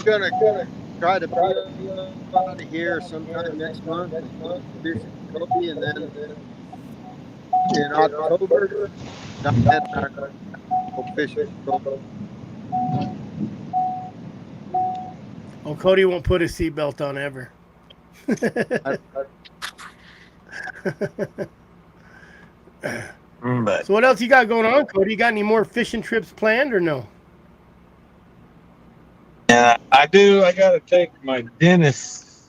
gonna try to be out of here sometime next month. Fishing Cody, and then in October, go fishing Cody. Oh, Cody won't put his seatbelt on ever. So what else you got going on, Cody? You got any more fishing trips planned or no? Yeah, I do. I got to take my dentist.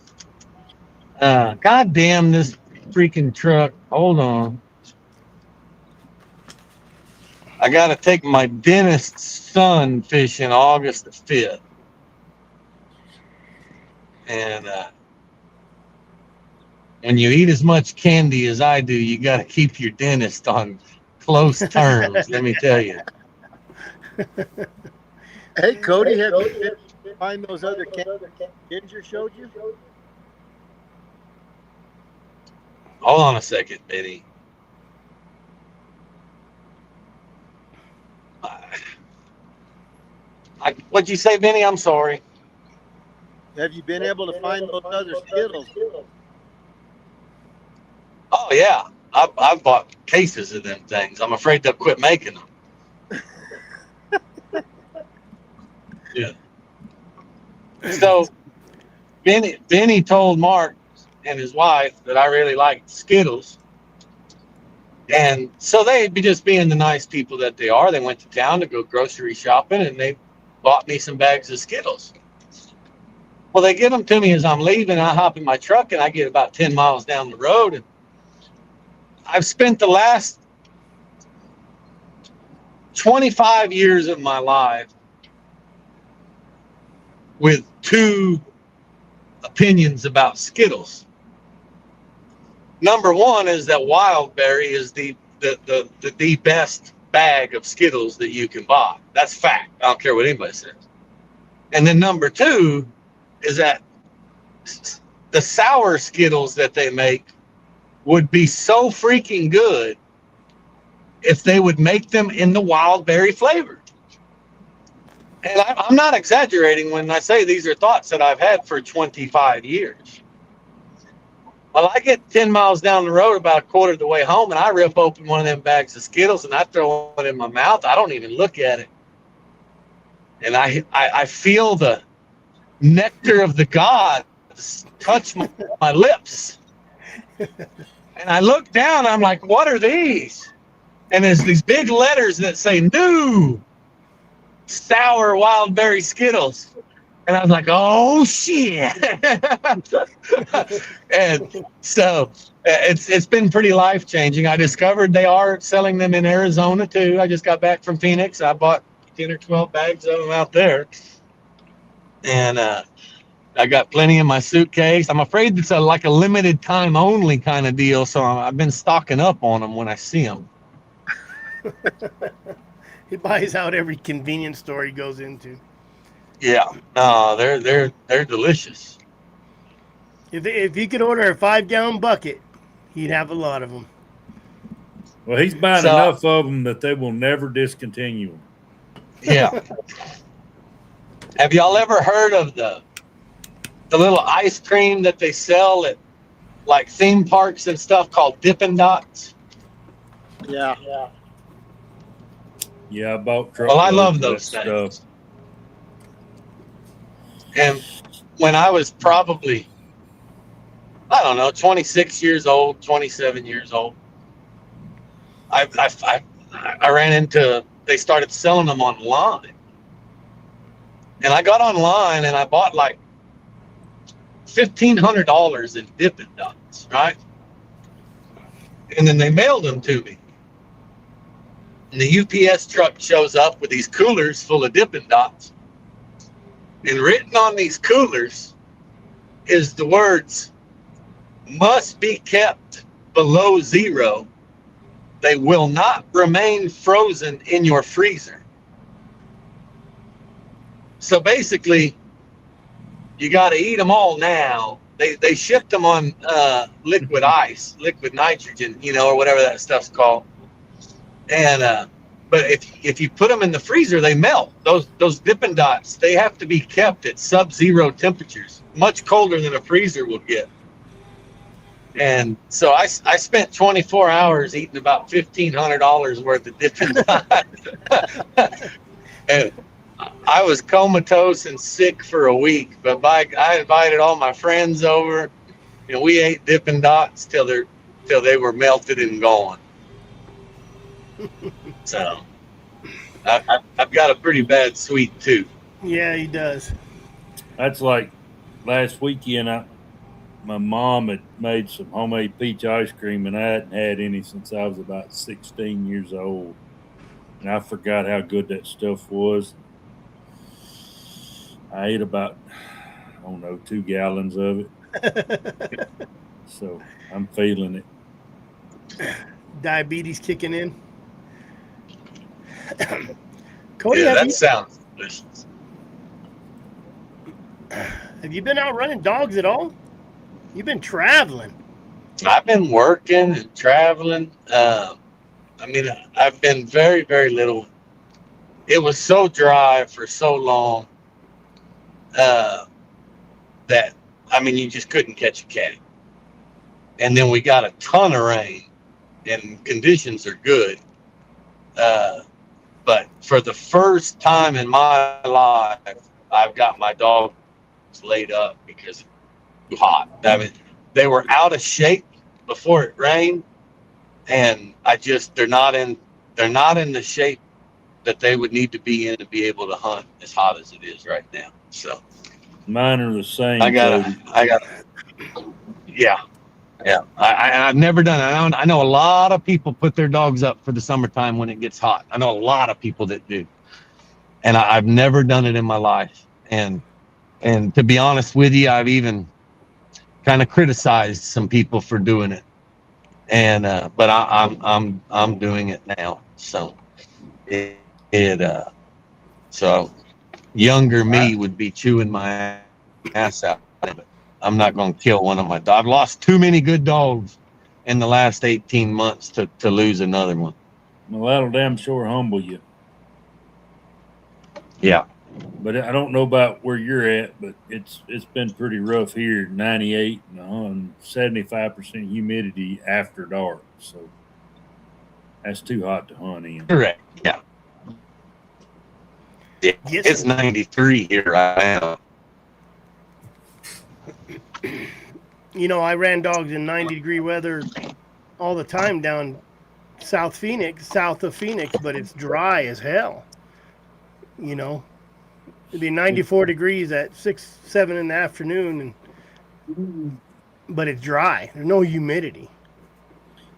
God damn this freaking truck. Hold on. I got to take my dentist's son fishing August the 5th. And when you eat as much candy as I do, you got to keep your dentist on close terms, let me tell you. Hey, Cody, have you find those other Ginger showed you? Hold on a second, Benny. What'd you say, Benny? I'm sorry. Have you been able to find those other Skittles? Oh, yeah. I've bought cases of them things. I'm afraid they'll quit making them. Yeah. So, Benny told Mark and his wife that I really liked Skittles. And so they'd be just being the nice people that they are. They went to town to go grocery shopping, and they bought me some bags of Skittles. Well, they give them to me as I'm leaving. I hop in my truck, and I get about 10 miles down the road. And I've spent the last 25 years of my life with two opinions about Skittles. Number one is that Wild Berry is the best bag of Skittles that you can buy. That's fact. I don't care what anybody says. And then number two is that the sour Skittles that they make would be so freaking good if they would make them in the Wild Berry flavor. And I'm not exaggerating when I say these are thoughts that I've had for 25 years. Well, I get 10 miles down the road, about a quarter of the way home, and I rip open one of them bags of Skittles and I throw it in my mouth. I don't even look at it. And I feel the nectar of the gods touch my lips. And I look down, I'm like, what are these? And there's these big letters that say new sour wild berry Skittles. And I was like, oh shit. And so it's been pretty life changing. I discovered they are selling them in Arizona too. I just got back from Phoenix. I bought 10 or 12 bags of them out there. And I got plenty in my suitcase. I'm afraid it's like a limited time only kind of deal. So I've been stocking up on them when I see them. He buys out every convenience store he goes into. Yeah, no, they're delicious. If he could order a 5-gallon bucket, he'd have a lot of them. Well, he's buying enough of them that they will never discontinue them. Yeah. Have y'all ever heard of the little ice cream that they sell at like theme parks and stuff called Dippin' Dots? Yeah. Yeah, I bought. Well, I love those things. Stuff. And when I was probably, I don't know, 26 years old, 27 years old, I ran into, they started selling them online. And I got online and I bought like $1,500 in Dippin' Dots, right? And then they mailed them to me. And the UPS truck shows up with these coolers full of Dippin' Dots. And written on these coolers is the words, must be kept below 0. They will not remain frozen in your freezer. So basically, you got to eat them all now. They shipped them on liquid ice, liquid nitrogen, or whatever that stuff's called. And but if you put them in the freezer, they melt. Those Dippin' Dots, they have to be kept at sub-zero temperatures, much colder than a freezer will get. And so I spent 24 hours eating about $1,500 worth of Dippin' Dots. And I was comatose and sick for a week, but I invited all my friends over, and we ate Dippin' Dots till they were melted and gone. So I've got a pretty bad sweet tooth. Yeah, he does. That's like last weekend. My mom had made some homemade peach ice cream, and I hadn't had any since I was about 16 years old. And I forgot how good that stuff was. I ate about, 2 gallons of it. So I'm feeling it. Diabetes kicking in. Cody, yeah, that sounds delicious. Have you been out running dogs at all? You've been traveling. I've been working and traveling. I've been very, very little. It was so dry for so long that, you just couldn't catch a cat. And then we got a ton of rain, and conditions are good. But for the first time in my life, I've got my dogs laid up because it's too hot. They were out of shape before it rained, and they're not in the shape that they would need to be in to be able to hunt as hot as it is right now. So mine are the same. Yeah. I've never done it. I know a lot of people put their dogs up for the summertime when it gets hot. I know a lot of people that do. And I've never done it in my life. And to be honest with you, I've even kind of criticized some people for doing it. And but I'm doing it now. So so younger me would be chewing my ass out. But I'm not going to kill one of my dogs. I've lost too many good dogs in the last 18 months to lose another one. Well, that'll damn sure humble you. Yeah. But I don't know about where you're at, but it's been pretty rough here. 98 and 75% humidity after dark. So that's too hot to hunt in. Correct. Yeah. Yeah. Yes, It's 93 here right now. You know, I ran dogs in 90-degree weather all the time down south of Phoenix, but it's dry as hell. You know, it'd be 94 degrees at 6, 7 in the afternoon, but it's dry. There's no humidity.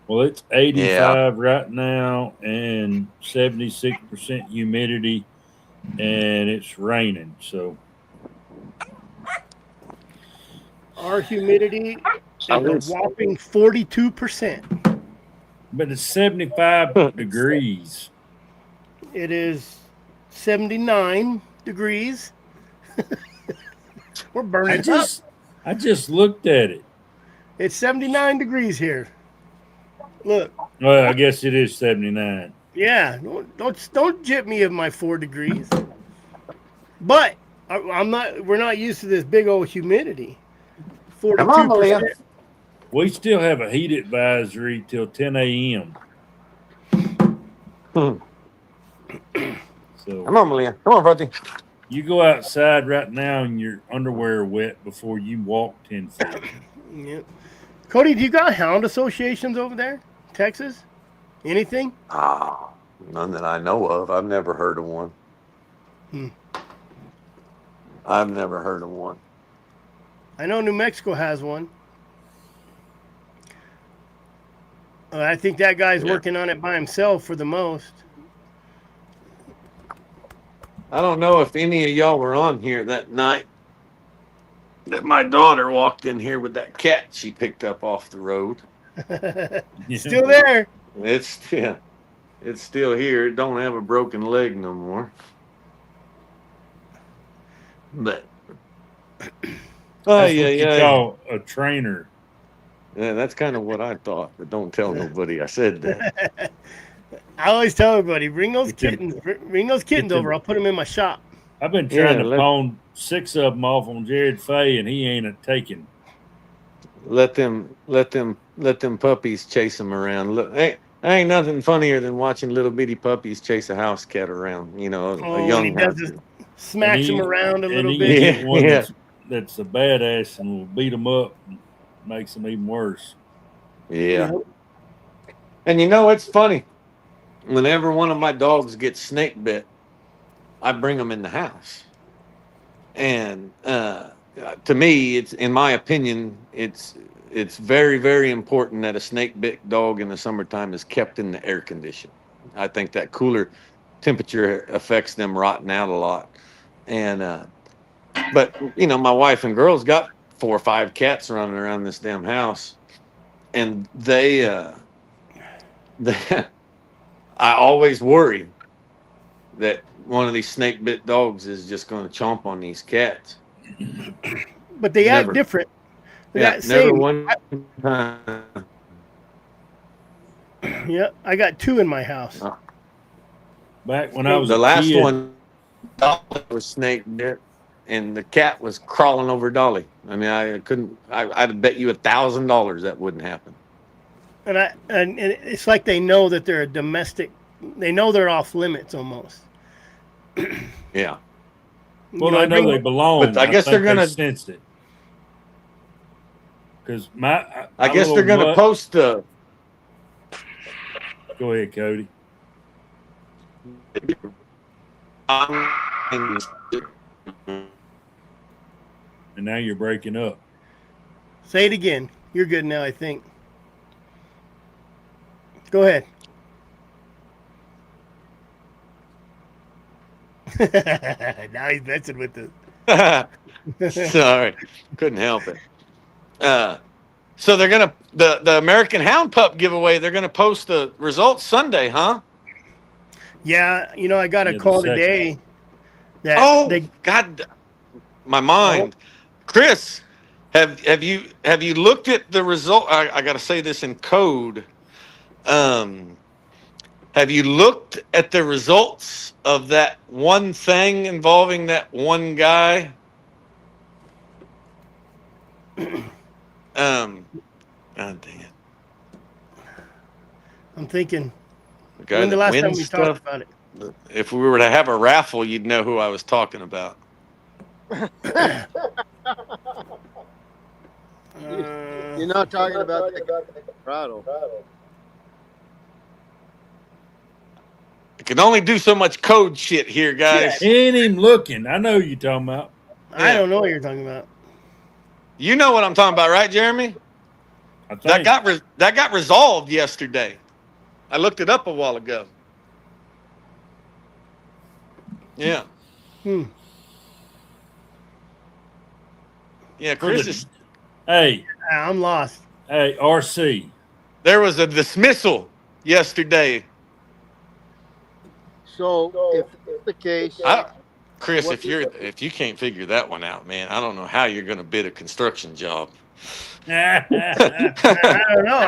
Well, it's 85 right now and 76% humidity, and it's raining. So our humidity is a whopping 42%. But it's 75 degrees. It is 79 degrees. We're burning up. I just looked at it. It's 79 degrees here. Look. Well, I guess it is 79. Yeah, don't jip me of my 4 degrees. But we're not used to this big old humidity. 42%. Come on, Malia. We still have a heat advisory till 10 a.m. So come on, Malia. Come on, Brody. You go outside right now and your underwear wet before you walk 10 feet. Yep. Cody, do you got hound associations over there, Texas? Anything? None that I know of. I've never heard of one. I've never heard of one. I know New Mexico has one. I think that guy's working on it by himself for the most. I don't know if any of y'all were on here that night that my daughter walked in here with that cat she picked up off the road. Still there. It's still here. It don't have a broken leg no more. But call a trainer. Yeah, that's kind of what I thought, but don't tell nobody I said that. I always tell everybody, bring those kittens over. I'll put them in my shop. I've been trying to pawn 6 of them off on Jared Fay, and he ain't a taking. Let them puppies chase them around. Look, ain't nothing funnier than watching little bitty puppies chase a house cat around. You know, a young house. Smacks them around a little bit. Yeah. That's a badass and will beat them up and makes them even worse. Yeah. And you know, it's funny. Whenever one of my dogs gets snake bit, I bring them in the house. And to me, it's, in my opinion, it's very, very important that a snake bit dog in the summertime is kept in the air condition. I think that cooler temperature affects them rotting out a lot. And but you know, my wife and girls got 4 or 5 cats running around this damn house, and I always worry that one of these snake bit dogs is just going to chomp on these cats. But they act different. Never one time. Yeah, I got 2 in my house. Back when I was the last kid, one, Dolly was snake bit, and the cat was crawling over Dolly. I mean, I'd bet you $1,000 that wouldn't happen. And it's like they know that they're a domestic. They know they're off limits almost. Yeah. Well, I know they belong. But I guess they're gonna sense it. Because I guess they're gonna post the. Go ahead, Cody. And now you're breaking up. Say it again. You're good now, I think. Go ahead. Now he's messing with this. Sorry, couldn't help it. So they're gonna the American Hound Pup giveaway. They're gonna post the results Sunday, huh? Yeah, you know, I got a call today. God, my mind, Chris. Have you looked at the result? I got to say this in code. Have you looked at the results of that one thing involving that one guy? God dang it. I'm thinking, The guy when the that last time wins we talked stuff. about it? If we were to have a raffle, you'd know who I was talking about. You're not talking about that Colorado. I can only do so much code shit here, guys. Shit. He ain't even looking. I know you're talking about. I don't know what you're talking about. You know what I'm talking about, right, Jeremy? I think. That got resolved yesterday. I looked it up a while ago. Yeah. Yeah, Chris is. Hey, I'm lost. hey, RC. There was a dismissal yesterday. So if that's the case, Chris, if you can't figure that one out, man, I don't know how you're going to bid a construction job. I don't know.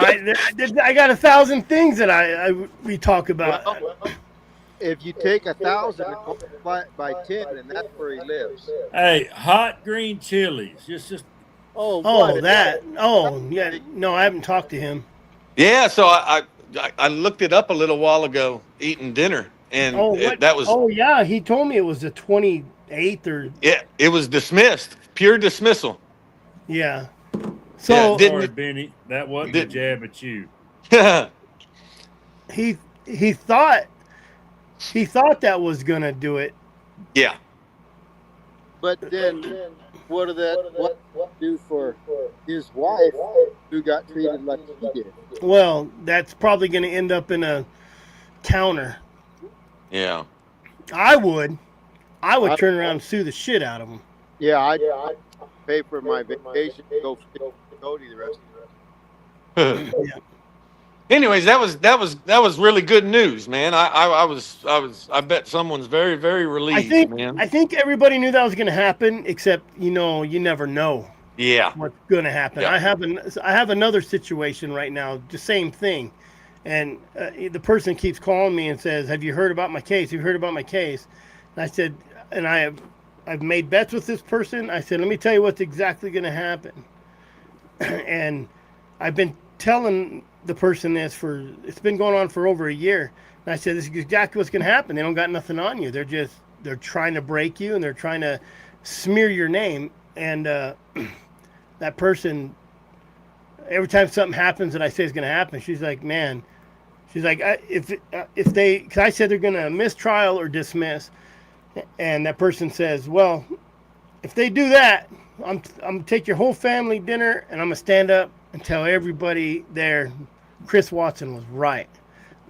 I got 1,000 things that we talk about. well, if you take 1,000 and multiply it by 10, and that's where he lives. Hey, hot green chilies. Just. Oh, that. Oh, yeah. No, I haven't talked to him. Yeah, so I looked it up a little while ago, eating dinner, and that was. Oh, yeah. He told me it was the 28th or. Yeah, it was dismissed, pure dismissal. Yeah. So Sorry, Benny, that wasn't a jab at you. he thought that was gonna do it. Yeah. But then, what do for his wife who got treated like he did? Well, that's probably gonna end up in a counter. Yeah. I would turn around and sue the shit out of him. Yeah, I'd pay for my vacation to go Cody the rest of the Yeah. Anyways, that was really good news, man. I bet someone's very, very relieved, man. I think everybody knew that was going to happen, except you never know. Yeah. What's going to happen? Yeah. I have another situation right now, the same thing, and the person keeps calling me and says, "Have you heard about my case? Have you heard about my case?" And I said, and I've made bets with this person. I said, "Let me tell you what's exactly going to happen," and I've been telling the person this it's been going on for over a year. And I said, this is exactly what's going to happen. They don't got nothing on you. They're trying to break you, and they're trying to smear your name. And that person, every time something happens that I say is going to happen, she's like, if they, because I said they're going to mistrial or dismiss. And that person says, well, if they do that, I'm going to take your whole family dinner, and I'm going to stand up and tell everybody there Chris Watson was right.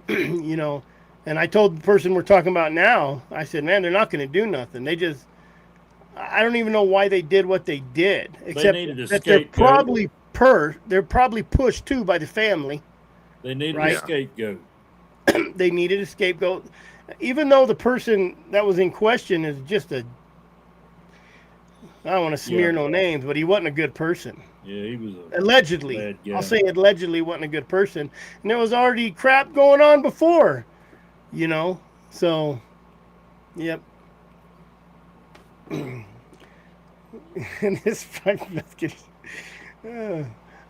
And I told the person we're talking about now, I said, man, they're not going to do nothing. I don't even know why they did what they did, except that they're probably pushed too by the family. They needed a scapegoat. They needed a scapegoat, even though the person that was in question is just I don't want to smear no names, but he wasn't a good person. Yeah, he was allegedly. I'll say allegedly wasn't a good person, and there was already crap going on before, So, yep. And this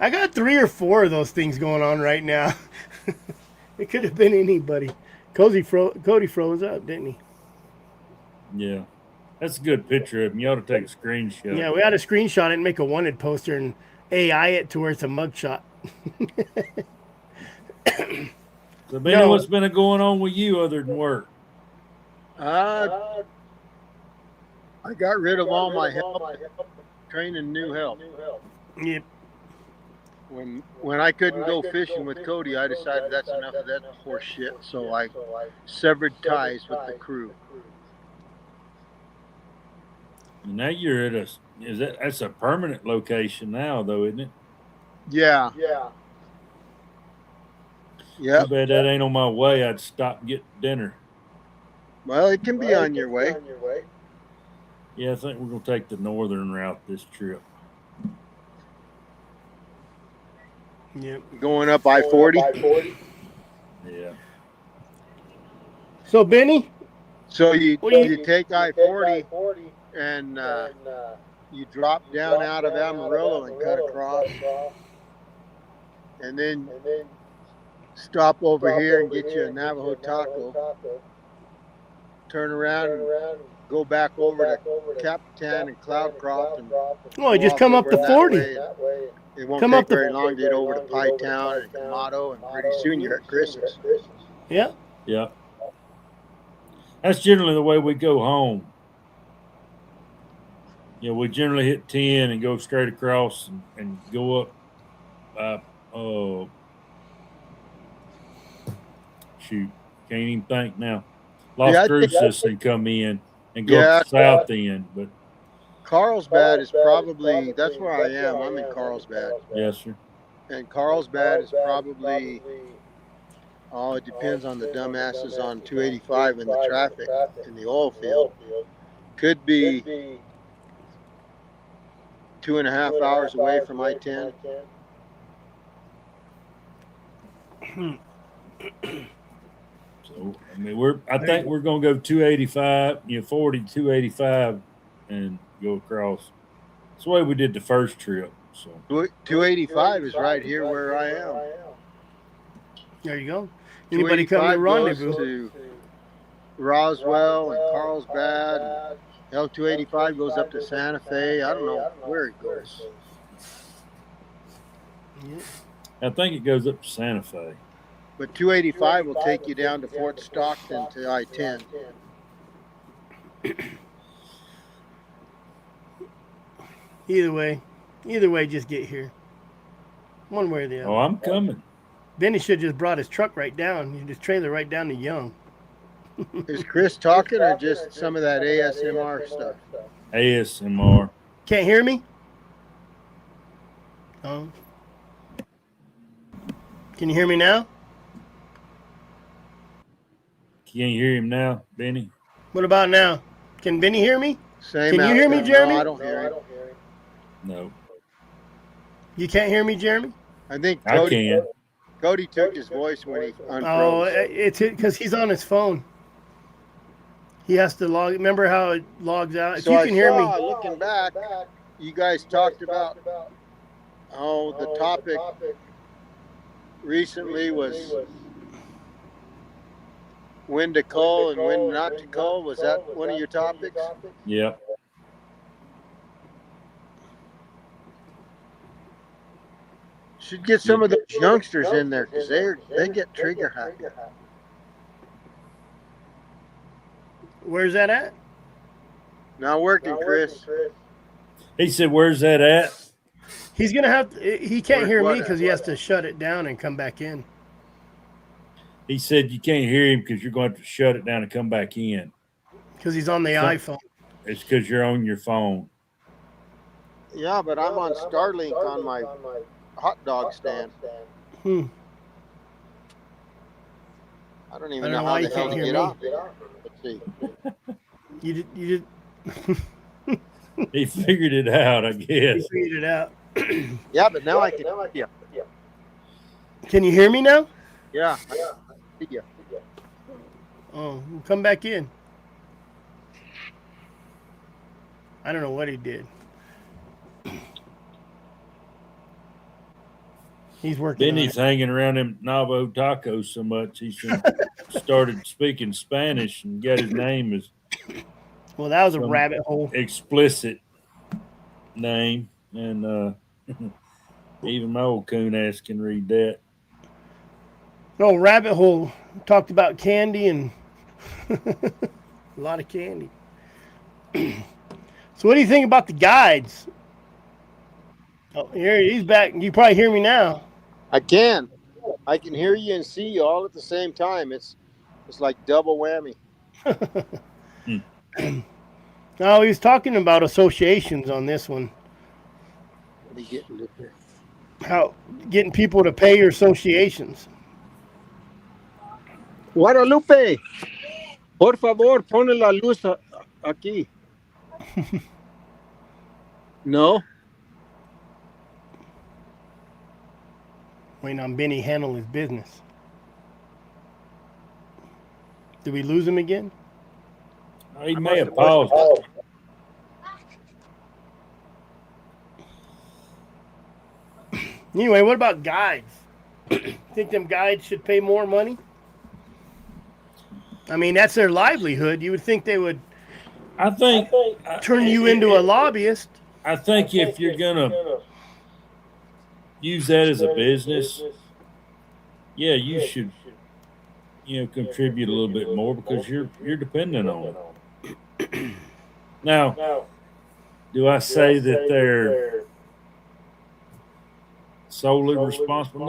I got 3 or 4 of those things going on right now. It could have been anybody. Cody froze up, didn't he? Yeah. That's a good picture of him. You ought to take a screenshot. Yeah, we ought to screenshot it and make a wanted poster and AI it to where it's a mugshot. So, Benny, what's been going on with you other than work? I got rid of all my help, training new help. Yep. When I couldn't go fishing with Cody, I decided that's enough of that horse shit. So I severed ties with the crew. Now you're at that's a permanent location now, though, isn't it? Yeah. Yeah. Too bad that ain't on my way. I'd stop and get dinner. Well, it can be on your way. Yeah, I think we're gonna take the northern route this trip. Yep. Going up I-40. Yeah. So Benny, So you what do you? take I-40 and you drop down out of Amarillo and cut across, and then stop over here and get you a Navajo taco. Turn around and go back over to Capitan and Cloudcroft and Oh, just come up over to that 40. way. It won't Come up take the. very long to get over to Pie Town and Kamado, and pretty soon you're at Chris's. Yeah. Yeah. That's generally the way we go home. You know, we generally hit 10 and go straight across and go up. Shoot, can't even think now. Las Yeah, Cruces and come in and go up the south end, but Carlsbad is probably, that's where I am. I'm in Carlsbad. yes, sir. And Carlsbad is probably, oh, it depends on the dumbasses on 285 and the traffic in the oil field. Could be 2.5 hours away from I-10. So I mean, I think we're gonna go 285, 40, 285, and go across. That's the way we did the first trip. So 285 is right here where I am. There you go. Anybody come to rendezvous? Goes to Roswell and Carlsbad. And L285 goes up to Santa Fe. I don't know where it goes. Yeah. I think it goes up to Santa Fe. But 285 will take you down to Fort Stockton to I-10. Either way, just get here. One way or the other. Oh, I'm coming. Benny should have just brought his truck right down. His trailer right down to Young. Is Chris talking or just some of that ASMR stuff? ASMR. Can't hear me? Oh. Can you hear me now? Can you hear him now, Benny? What about now? Can Benny hear me? Same. Can you hear me, Jeremy? No, I don't hear him. No. You can't hear me, Jeremy? I think I can. Cody took his voice when he unfroze. Oh, it's because he's on his phone. He has to log. Remember how it logs out? If So you can hear me. Looking back, you guys talked about the topic recently was when to cull and when not to cull. Was that one of your topics? Yep. Should get some of those youngsters in there because they get trigger happy. Where's that at? Not working, Chris. He said, "Where's that at?" He's gonna have. He can't hear me because he has What? to shut it down and come back in. He said you can't hear him because you're going to shut it down and come back in. Because he's on the iPhone. It's because you're on your phone. Yeah, but I'm on Starlink on my hot dog stand. Hmm. I don't even know how the hell to get off. Let's see. You did. He figured it out, I guess. He figured it out. Yeah, but now I can. Yeah. Can you hear me now? Yeah. Yeah. Oh, come back in. I don't know what he did. He's working. Benny's hanging around them Navajo tacos so much he started speaking Spanish and got his name as Well, that was a rabbit hole. Explicit name, and even my old coon ass can read that. No, rabbit hole talked about candy and a lot of candy. So, what do you think about the guides? Oh, here he's back. You probably hear me now. I can hear you and see you all at the same time. It's like double whammy. No, he was talking about associations on this one. What are you getting to here? How getting people to pay your associations. Guadalupe, por favor, pone la luz aquí. No. Waiting on Benny handle his business. Did we lose him again? He may have paused. Anyway, what about guides? Think them guides should pay more money? I mean, that's their livelihood. You would think they would turn you into a lobbyist. I think if you're going to use that as a business, yeah, you should, contribute a little bit more because you're dependent on it. Now, do I say that they're solely responsible?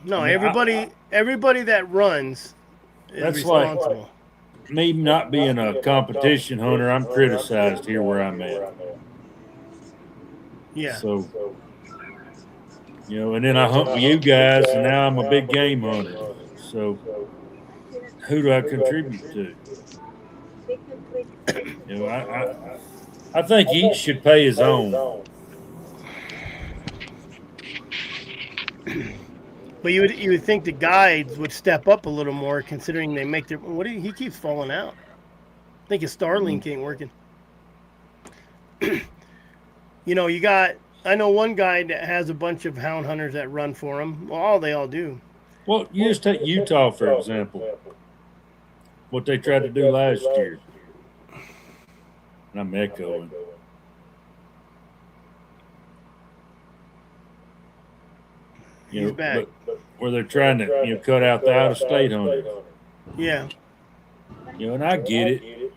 No, everybody that runs is responsible. Like me not being a competition hunter, I'm criticized here where I'm at. Yeah. So, and then I hunt with you guys, and now I'm a big game hunter. So, who do I contribute to? I think each should pay his own. But you would think the guides would step up a little more, considering they make their. He keeps falling out. I think his Starlink ain't working. You got. I know one guy that has a bunch of hound hunters that run for him. Well, they all do. Well, you just take Utah for example. What they tried to do last year. And I'm echoing. He's back. But where they're trying to cut out the out-of-state hunters. Yeah. And I get it.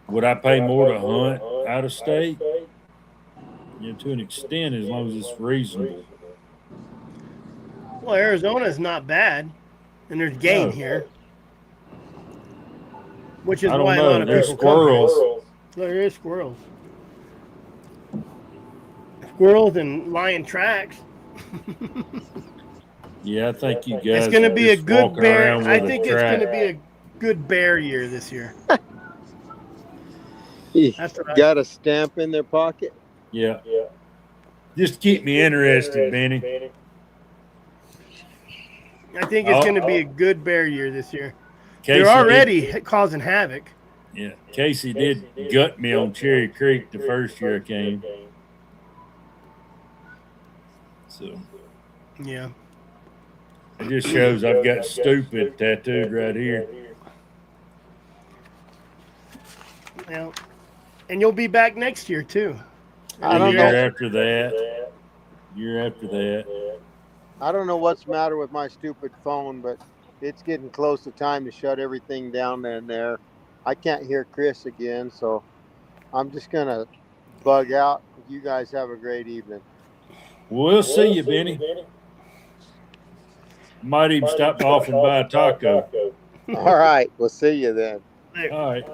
Would I pay more to hunt out of state? To an extent, as long as it's reasonable. Well, Arizona's not bad, and there's game here, which is why a lot of people squirrels. Come here. There is squirrels. Squirrels and lion tracks. Yeah, I think you guys. It's going to be a good bear. I think it's going to be a good bear year this year. Got a stamp in their pocket? Yeah. Just keep me interested, Benny. I think it's going to be a good bear year this year. They're already causing havoc. Yeah. Casey did gut me on Cherry Creek the first year I came. So. Yeah. It just shows I've got stupid tattooed right here. Well, and you'll be back next year too. I don't know. Year after that. I don't know what's the matter with my stupid phone, but it's getting close to time to shut everything down in there. I can't hear Chris again, so I'm just going to bug out. You guys have a great evening. We'll see you, Benny. Might even stop off and buy a taco. All right. We'll see you then. All right.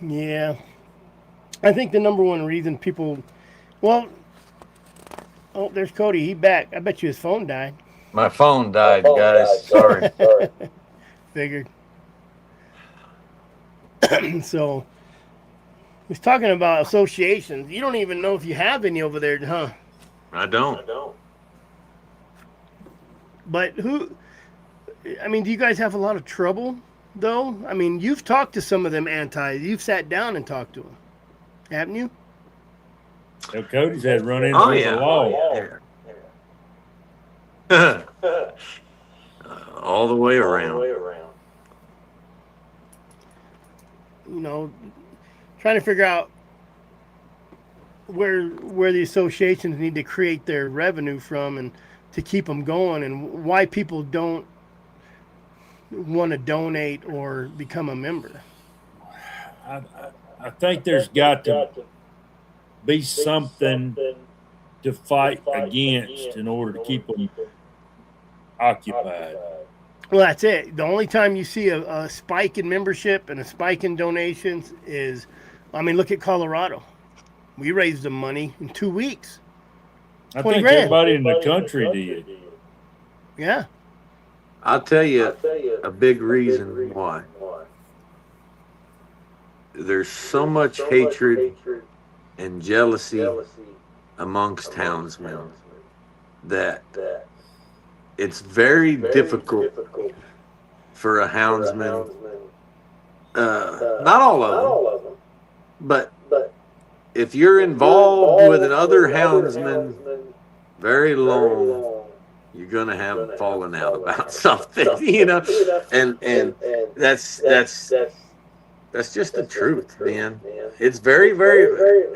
Yeah. I think the number one reason people, there's Cody. He back. I bet you his phone died. My phone died, guys. Sorry. Figured. So, he's talking about associations. You don't even know if you have any over there, huh? I don't. But do you guys have a lot of trouble, though? I mean, you've talked to some of them you've sat down and talked to them, haven't you? So Cody's had run into the law. All the way around. Trying to figure out where the associations need to create their revenue from and to keep them going, and why people don't want to donate or become a member. I think there's got to be something to fight against in order to keep them occupied. Well, that's it. The only time you see a spike in membership and a spike in donations is, look at Colorado. We raised them money in 2 weeks. I think everybody in the country did. Yeah. I'll tell you a big reason why. There's so much hatred and jealousy amongst houndsmen that it's very difficult for a houndsman, not all of them, but if you're involved with another houndsman very long, you're gonna have a falling out about something, and that's just the truth, man. It's very,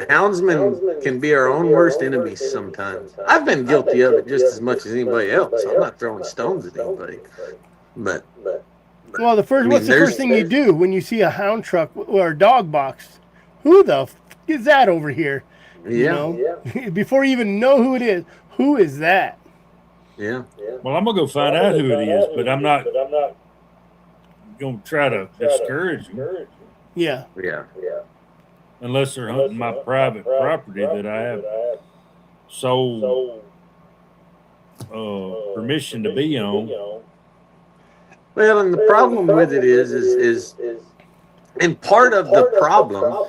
houndsmen can be our own worst enemies sometimes. I've been guilty of it just as much as anybody else. I'm not throwing stones at anybody, but well, what's the first thing you do when you see a hound truck or a dog box? Who the is that over here? Before you even know who it is, who is that? Yeah. Well, I'm gonna go find out who it is, but I'm not gonna try to discourage them. Yeah. Unless they're hunting my private property that I have sole permission to be on. Well, and the problem with it is, and part of the problem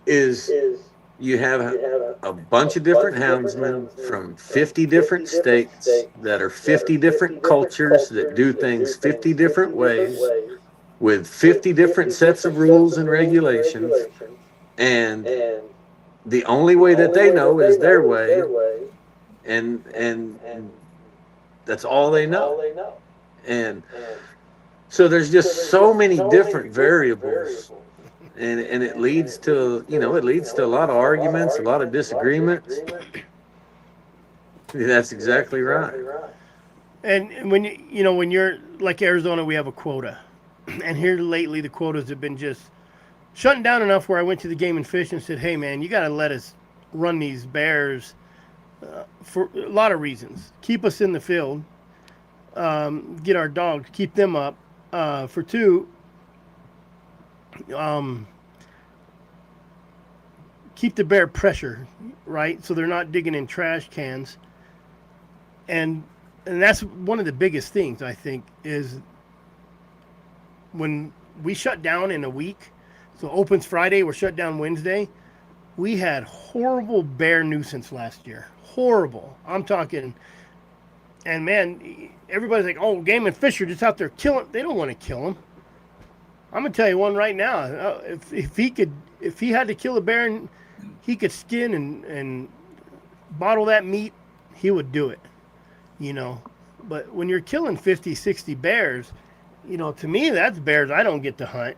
is you have a bunch of different houndsmen from 50 different states that are 50 different cultures that do things 50 different ways with 50 different sets of rules and regulations. And the only way that they know is their way. And that's all they know. And so there's just so many different variables, and it leads to a lot of arguments, a lot of disagreements. That's exactly right. And when when you're like Arizona, we have a quota, and here lately the quotas have been just shutting down enough where I went to the Game and Fish and said, "Hey man, you got to let us run these bears for a lot of reasons. Keep us in the field, get our dogs, keep them up. For two, keep the bear pressure, right? So they're not digging in trash cans. And that's one of the biggest things, I think, is when we shut down in a week, so opens Friday, we're shut down Wednesday, we had horrible bear nuisance last year. Horrible. I'm talking, and man, everybody's like, oh, Game and Fish are just out there killing. They don't want to kill them. I'm gonna tell you one right now. If he had to kill a bear and he could skin and bottle that meat, he would do it. But when you're killing 50, 60 bears, to me that's bears I don't get to hunt.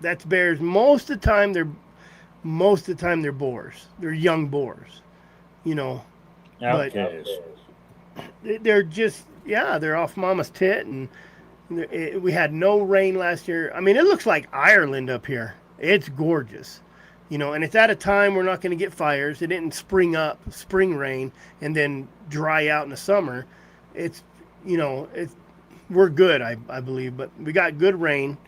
That's bears most of the time they're boars. They're young boars. Outcasts. But they're just they're off mama's tit, and we had no rain last year. I mean, it looks like Ireland up here. It's gorgeous, and it's at a time we're not going to get fires. It didn't spring rain and then dry out in the summer. It's we're good, I believe, but we got good rain.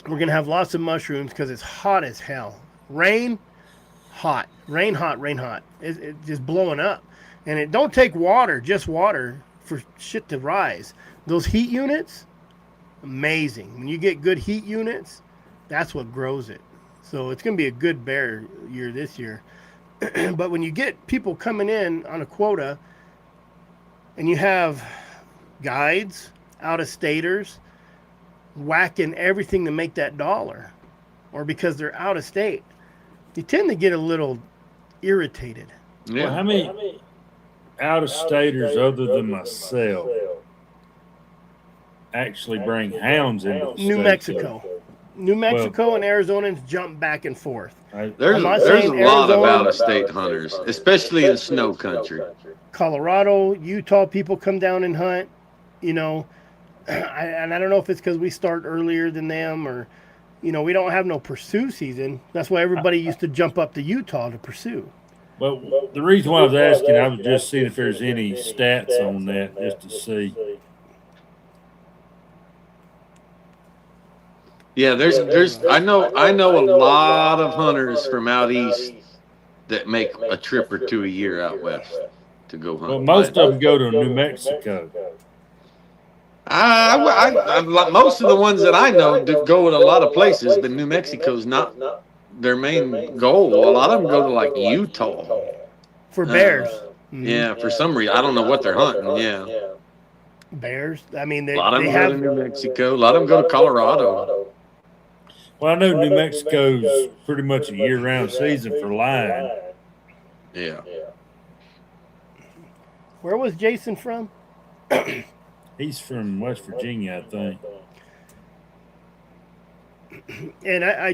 We're going to have lots of mushrooms because it's hot as hell. Rain, hot. Rain, hot, rain, hot. It's just blowing up. And it don't take just water for shit to rise. Those heat units, amazing. When you get good heat units, that's what grows it. So it's going to be a good bear year this year. But when you get people coming in on a quota and you have guides, out-of-staters, whacking everything to make that dollar, or because they're out of state, you tend to get a little irritated. Yeah. Well, how many out-of-staters other than myself actually bring hounds into New Mexico? New Mexico and Arizonans jump back and forth. There's a lot of out-of-state hunters, especially in snow country. Colorado, Utah people come down and hunt, and I don't know if it's because we start earlier than them, or we don't have no pursue season. That's why everybody used to jump up to Utah to pursue. Well, the reason why I was asking, I was just seeing if there's any stats on that, just to see. Yeah, there's I know a lot of hunters from out east that make a trip or two a year out west to go hunt. Well, most of them go to New Mexico. Most of the ones that I know do go in a lot of places, but New Mexico's not their main goal. A lot of them go to like Utah for bears. Yeah, for some reason I don't know what they're hunting. Yeah, bears. I mean, a lot of they them have go to New Mexico. A lot of them go to Colorado. Well, I know New Mexico's pretty much a year-round season for lion. Yeah. Where was Jason from? He's from West Virginia, I think. And I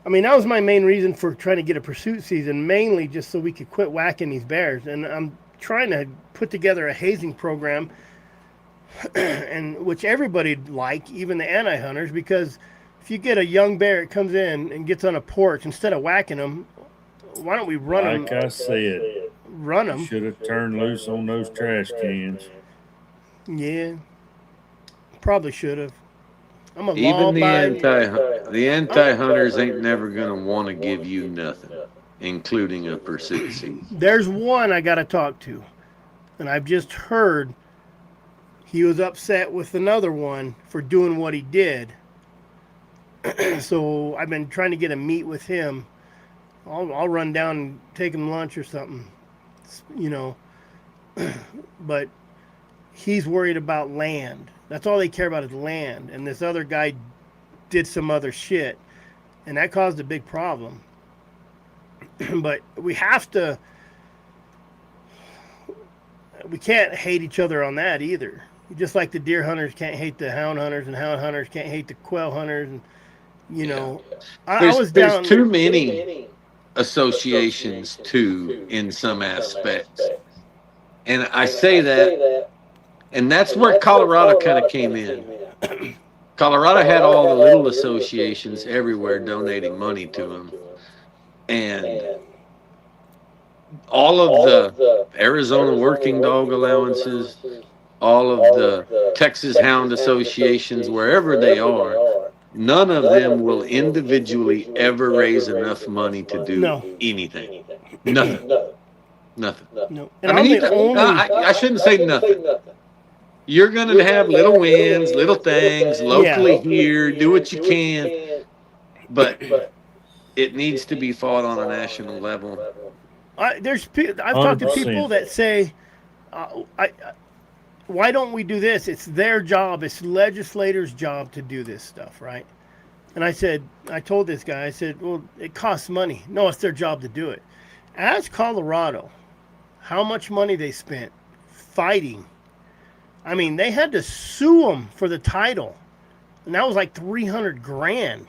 mean, that was my main reason for trying to get a pursuit season, mainly just so we could quit whacking these bears. And I'm trying to put together a hazing program, and which everybody'd like, even the anti-hunters, because if you get a young bear that comes in and gets on a porch, instead of whacking them, why don't we run them? Like I said, run them. Should have turned loose on those trash cans. Yeah, probably should have. I'm a Even the anti-hunters ain't never gonna want to give you nothing, including a pursuit season. There's one I got to talk to, and I've just heard he was upset with another one for doing what he did. So I've been trying to get a meet with him. I'll run down and take him lunch or something, you know. But he's worried about land. That's all they care about is land. And this other guy did some other shit, and that caused a big problem. But we can't hate each other on that either. Just like the deer hunters can't hate the hound hunters, and hound hunters can't hate the quail hunters, and you know, there's too many associations too in some aspects, and I say that, and that's where Colorado kind of came in. Colorado had all the little associations everywhere donating money to them, and all of the Arizona working dog allowances, all of the Texas Hound associations, wherever they are, none of them will individually ever raise enough money to do anything. Nothing. Nothing. No. I mean, I shouldn't say nothing. You're going to have little wins, little things locally here, do what you can, but it needs to be fought on a national level. I've talked to people that say, why don't we do this? It's their job. It's legislators' job to do this stuff, right? And I told this guy, I said, well, it costs money. No, it's their job to do it. Ask Colorado how much money they spent fighting. I mean, they had to sue them for the title. And that was like $300,000.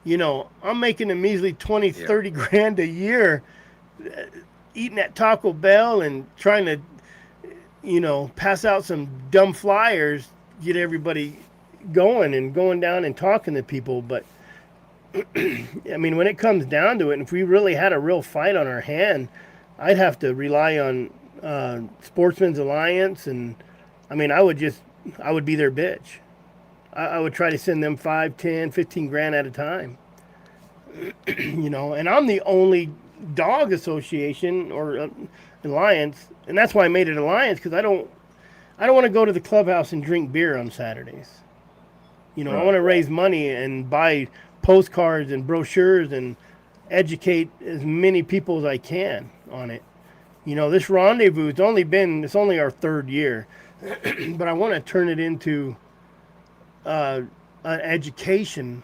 You know, I'm making a measly 20, 30 grand a year eating at Taco Bell and trying to, you know, pass out some dumb flyers, get everybody going down and talking to people. But I mean, when it comes down to it, and if we really had a real fight on our hand, I'd have to rely on Sportsman's Alliance. And I mean, I would be their bitch. I would try to send them 5, 10, 15 grand at a time. You know, and I'm the only dog association or alliance, and that's why I made it alliance, because I don't want to go to the clubhouse and drink beer on Saturdays. You know, right. I want to raise money and buy postcards and brochures and educate as many people as I can on it. You know, this rendezvous, it's only our third year, but I want to turn it into an education,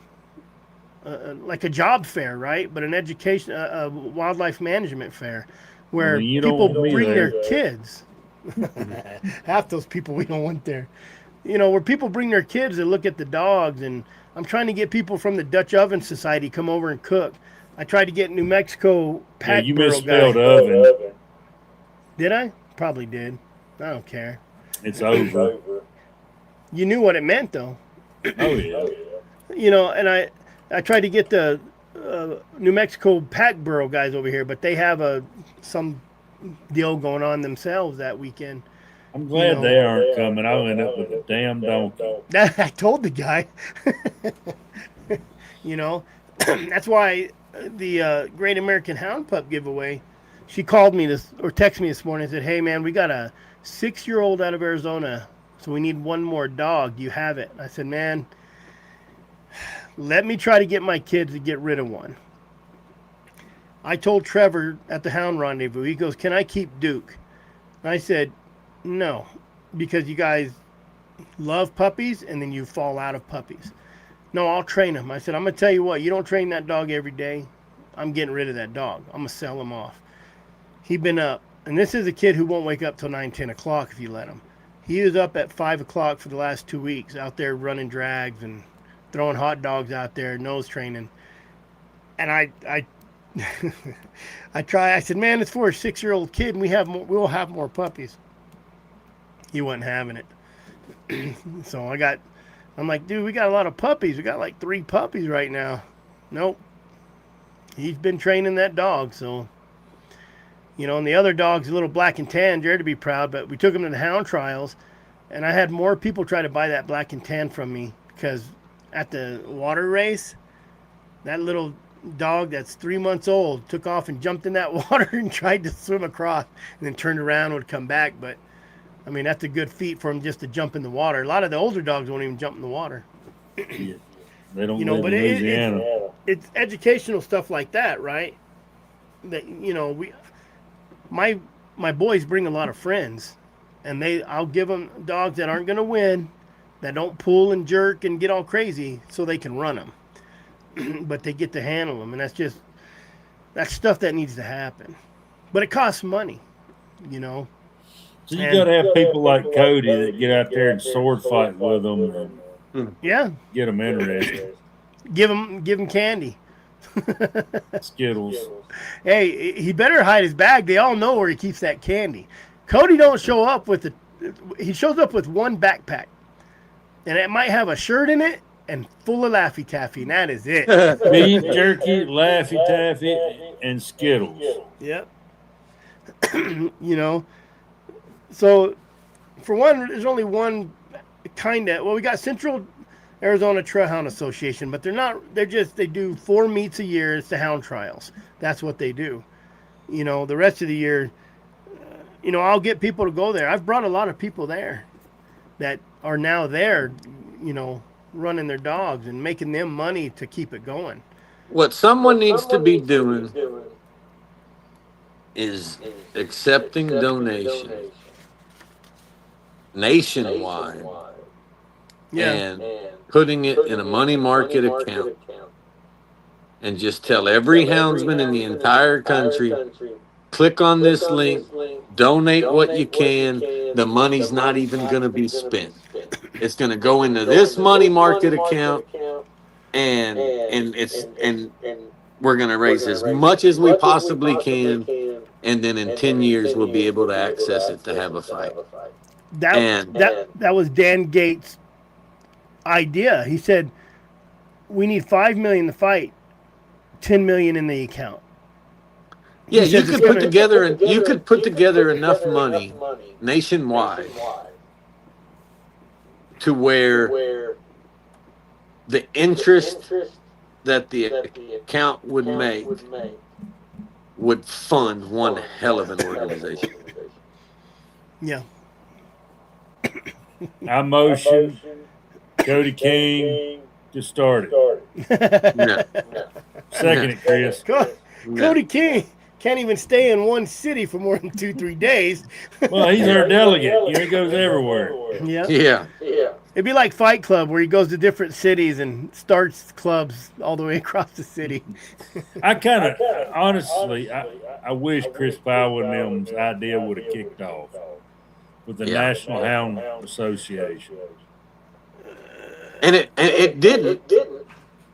like a job fair, right? But an education, a wildlife management fair, where people bring their kids. Half those people we don't want there. You know, where people bring their kids to look at the dogs, and I'm trying to get people from the Dutch Oven Society come over and cook. I tried to get New Mexico pack you burro misspelled guy. oven. Did I? Probably did. I don't care. It's over. You knew what it meant, though. Oh, yeah. You know, and I tried to get the New Mexico pack burro guys over here, but they have some deal going on themselves that weekend. I'm glad they aren't coming. I'll end up with a damn donkey. I told the guy. You know, that's why the Great American Hound Pup giveaway, she called me or texted me this morning and said, hey, man, we got a 6-year-old out of Arizona, so we need one more dog. Do you have it? I said, man, let me try to get my kids to get rid of one. I told Trevor at the Hound Rendezvous, he goes, can I keep Duke? And I said, no, because you guys love puppies and then you fall out of puppies. No, I'll train him. I said, I'm going to tell you what, you don't train that dog every day, I'm getting rid of that dog. I'm going to sell him off. He'd been up, and this is a kid who won't wake up till 9, 10 o'clock if you let him. He was up at 5 o'clock for the last 2 weeks, out there running drags and throwing hot dogs out there, nose training. And I I said, man, it's for a 6-year-old kid, and we'll have more puppies. He wasn't having it. So I'm like, dude, we got a lot of puppies. We got like 3 puppies right now. Nope. He's been training that dog, so, and the other dog's a little black and tan, Jared to be proud, but we took him to the hound trials, and I had more people try to buy that black and tan from me because at the water race, that little dog that's 3 months old took off and jumped in that water and tried to swim across and then turned around and would come back. But I mean, that's a good feat for him just to jump in the water. A lot of the older dogs won't even jump in the water. Yeah. They don't live but in Louisiana. it's educational stuff like that, right? That my boys bring a lot of friends, and I'll give them dogs that aren't going to win, that don't pull and jerk and get all crazy, so they can run them. But they get to handle them, and that's stuff that needs to happen. But it costs money, So you got to have people like Cody that get out there and sword fight with them, and get them interested. Give them candy, Skittles. Hey, he better hide his bag. They all know where he keeps that candy. Cody don't show up he shows up with one backpack, and it might have a shirt in it and full of Laffy Taffy, and that is it. Beef jerky, Laffy Taffy, and Skittles. Yep. So for one, there's only one we got Central Arizona Trail Hound Association, but they do 4 meets a year. It's the hound trials. That's what they do. The rest of the year, I'll get people to go there. I've brought a lot of people there that are now there, running their dogs and making them money to keep it going. What someone needs to be doing is accepting donations nationwide and putting it in a money market account, and just tell every houndsman in the entire country, click on this link, donate what you can. The money's not even going to be spent. It's going to go into this money market account, and we're going to raise as much as we possibly can, and then in 10 years we'll be able to access it to have a fight. That was Dan Gates' idea. He said, we need $5 million to fight, $10 million in the account. Yeah, you could put together enough money nationwide to where the interest that the account would make would fund one hell of an organization. Yeah. I motion Cody King to start it. No. Second it, Chris. Cody King can't even stay in one city for more than 2-3 days. Well, he's our delegate. He goes everywhere. Yeah. It'd be like Fight Club, where he goes to different cities and starts clubs all the way across the city. I kind of, honestly, I wish Chris Powell and them's idea would have kicked off with the National Hound Association. And it didn't,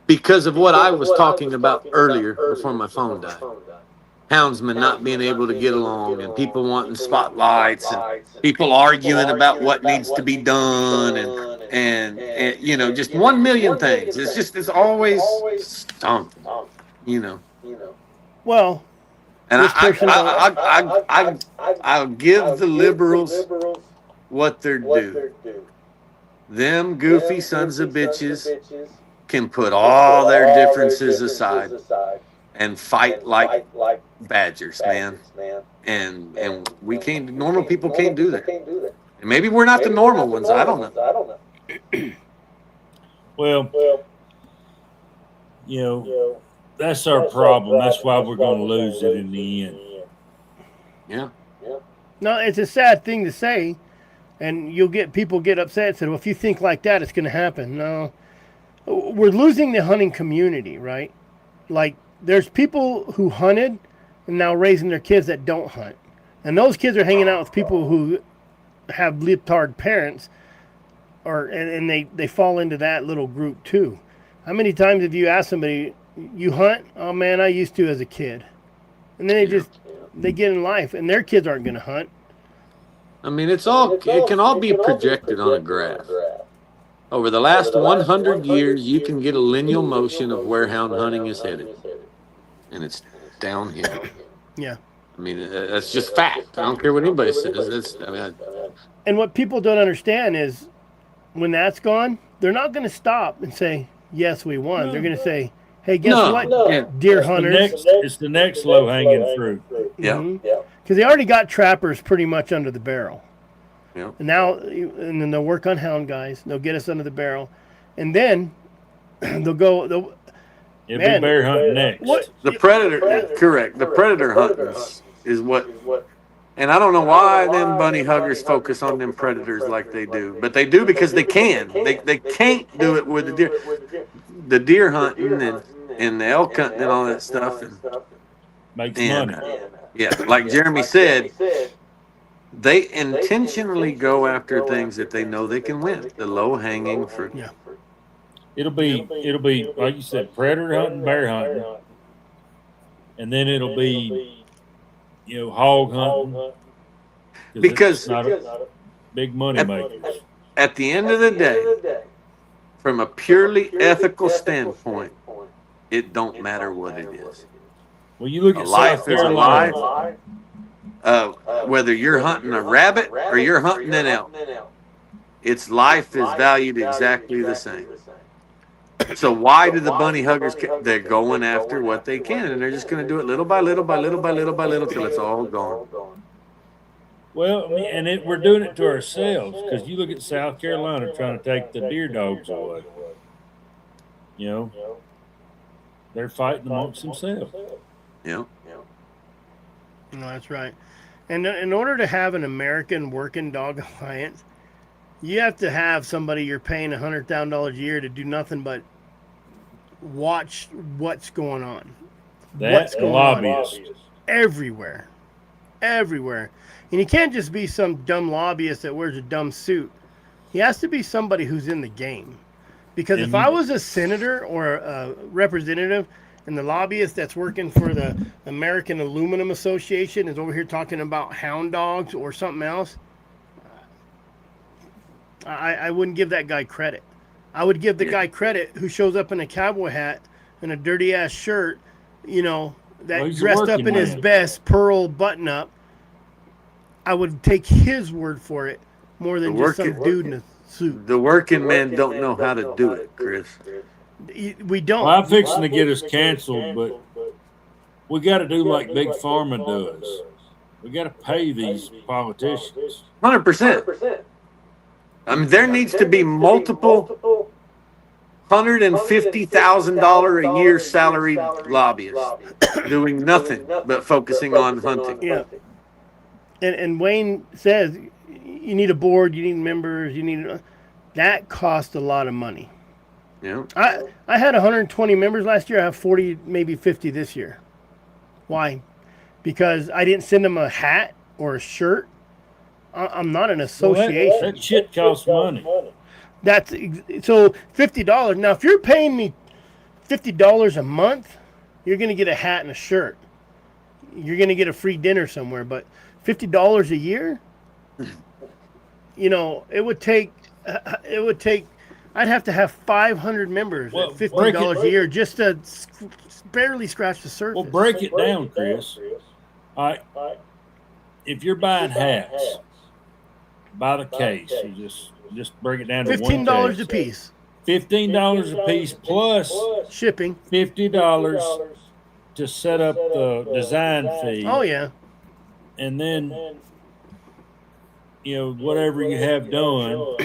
because of what I was talking about earlier before my phone died. Houndsmen not being able to get along, and people wanting spotlights, and people arguing about what needs to be done, and just 1 million things. It's always something, Well, and I'll give the liberals what they're due. Them goofy sons of bitches can put all their differences aside and fight like badgers, man. And we can't. Normal people can't do that. And maybe we're not the normal ones. I don't know. Well, That's our problem. That's why we're going to lose it in the end. Yeah. No, it's a sad thing to say, and you'll get people get upset and say, well, if you think like that, it's going to happen. No, we're losing the hunting community, right? Like, there's people who hunted and now raising their kids that don't hunt. And those kids are hanging out with people who have leotard parents, and they fall into that little group too. How many times have you asked somebody, you hunt? Oh man, I used to as a kid. And then they get in life and their kids aren't going to hunt. I mean, it can all be projected on a graph. Over the last 100 years, you can get a lineal motion of where hound hunting is headed. And it's downhill. Yeah. I mean, that's just fact. I don't care what anybody says. And what people don't understand is when that's gone, they're not going to stop and say, yes, we won. They're going to say, hey, guess what, deer hunters? It's the next low-hanging fruit. Yeah. Because they already got trappers pretty much under the barrel. Yeah. And then they'll work on hound guys. They'll get us under the barrel. And then they'll go... It'll be bear hunting next. The predator, correct. The predator hunting is what... And I don't know why them bunny huggers focus on them predators like they do. But they do because they can. They can't do it with the deer. The deer hunting and the elk hunting and all that stuff. Makes money. Yeah, like Jeremy said, they intentionally go after things that they know they can win. The low-hanging fruit. Yeah. It'll be like you said, predator hunting, bear hunting, and then it'll be hog hunting. Because it's not a big money makers. At the end of the day, from a purely ethical standpoint, it don't matter what it is. Well, you look at life is a life. Carolina. Whether you're hunting a rabbit or you're hunting an elk, its life is valued exactly the same. So why do the bunny huggers? They're going after what they can, and they're just going to do it little by little, by little, by little, by little, till it's all gone. Well, and we're doing it to ourselves, because you look at South Carolina trying to take the deer dogs away. They're fighting amongst themselves. Yeah. No, that's right. And in order to have an American working dog alliance, you have to have somebody you're paying $100,000 a year to do nothing but watch what's going on. That's a lobbyist. Everywhere. And he can't just be some dumb lobbyist that wears a dumb suit. He has to be somebody who's in the game. Because if I was a senator or a representative and the lobbyist that's working for the American Aluminum Association is over here talking about hound dogs or something else, I wouldn't give that guy credit. I would give the guy credit who shows up in a cowboy hat and a dirty ass shirt, that dressed up in his best pearl button up. I would take his word for it more than just some dude in a suit. The working men don't know how to do it, Chris. We don't. Well, I'm fixing to get us canceled, but we got to do like Big Pharma does. We got to pay these politicians. 100%. I mean, there needs to be multiple $150,000 a year salaried lobbyists doing nothing but focusing on hunting. Yeah. And Wayne says you need a board, you need members, that costs a lot of money. Yeah. I had 120 members last year. I have 40, maybe 50 this year. Why? Because I didn't send them a hat or a shirt. I'm not an association. Well, that shit costs money. That's so $50. Now, if you're paying me $50 a month, you're going to get a hat and a shirt. You're going to get a free dinner somewhere. But $50 a year, it would take. I'd have to have 500 members at $50 a year just to barely scratch the surface. Well, break it down, Chris. All right. If you're buying hats, buy the case. You just break it down to $15 a piece. $15 a piece plus shipping. $50 to set up the design fee. Oh yeah. And then whatever you have done.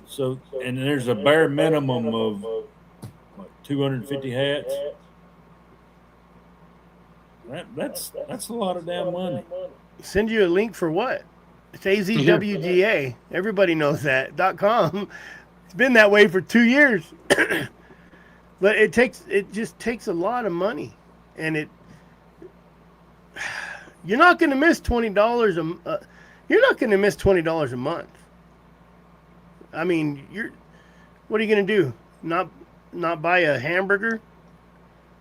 So, and there's a bare minimum of 250 hats. That's a lot of damn money. Send you a link for what? It's AZWGA. Everybody knows that. .com. It's been that way for 2 years. But it just takes a lot of money, and you're not going to miss $20 you're not going to miss $20 a month. I mean, what are you going to do? Not buy a hamburger?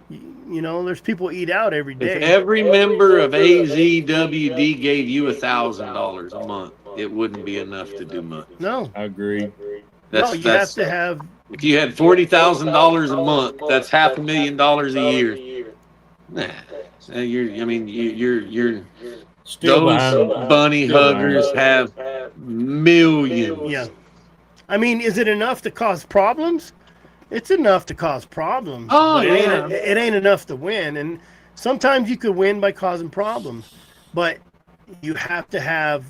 You know, there's people eat out every day. If every member of AZWD gave you $1,000 a month, it wouldn't be enough to do much. No, I agree. you have to have. If you had $40,000 a month, that's $500,000 a year. Nah, you're Still those bunny huggers have millions. Yeah, I mean, is it enough to cause problems? It's enough to cause problems. Oh, it ain't enough to win. And sometimes you could win by causing problems, but you have to have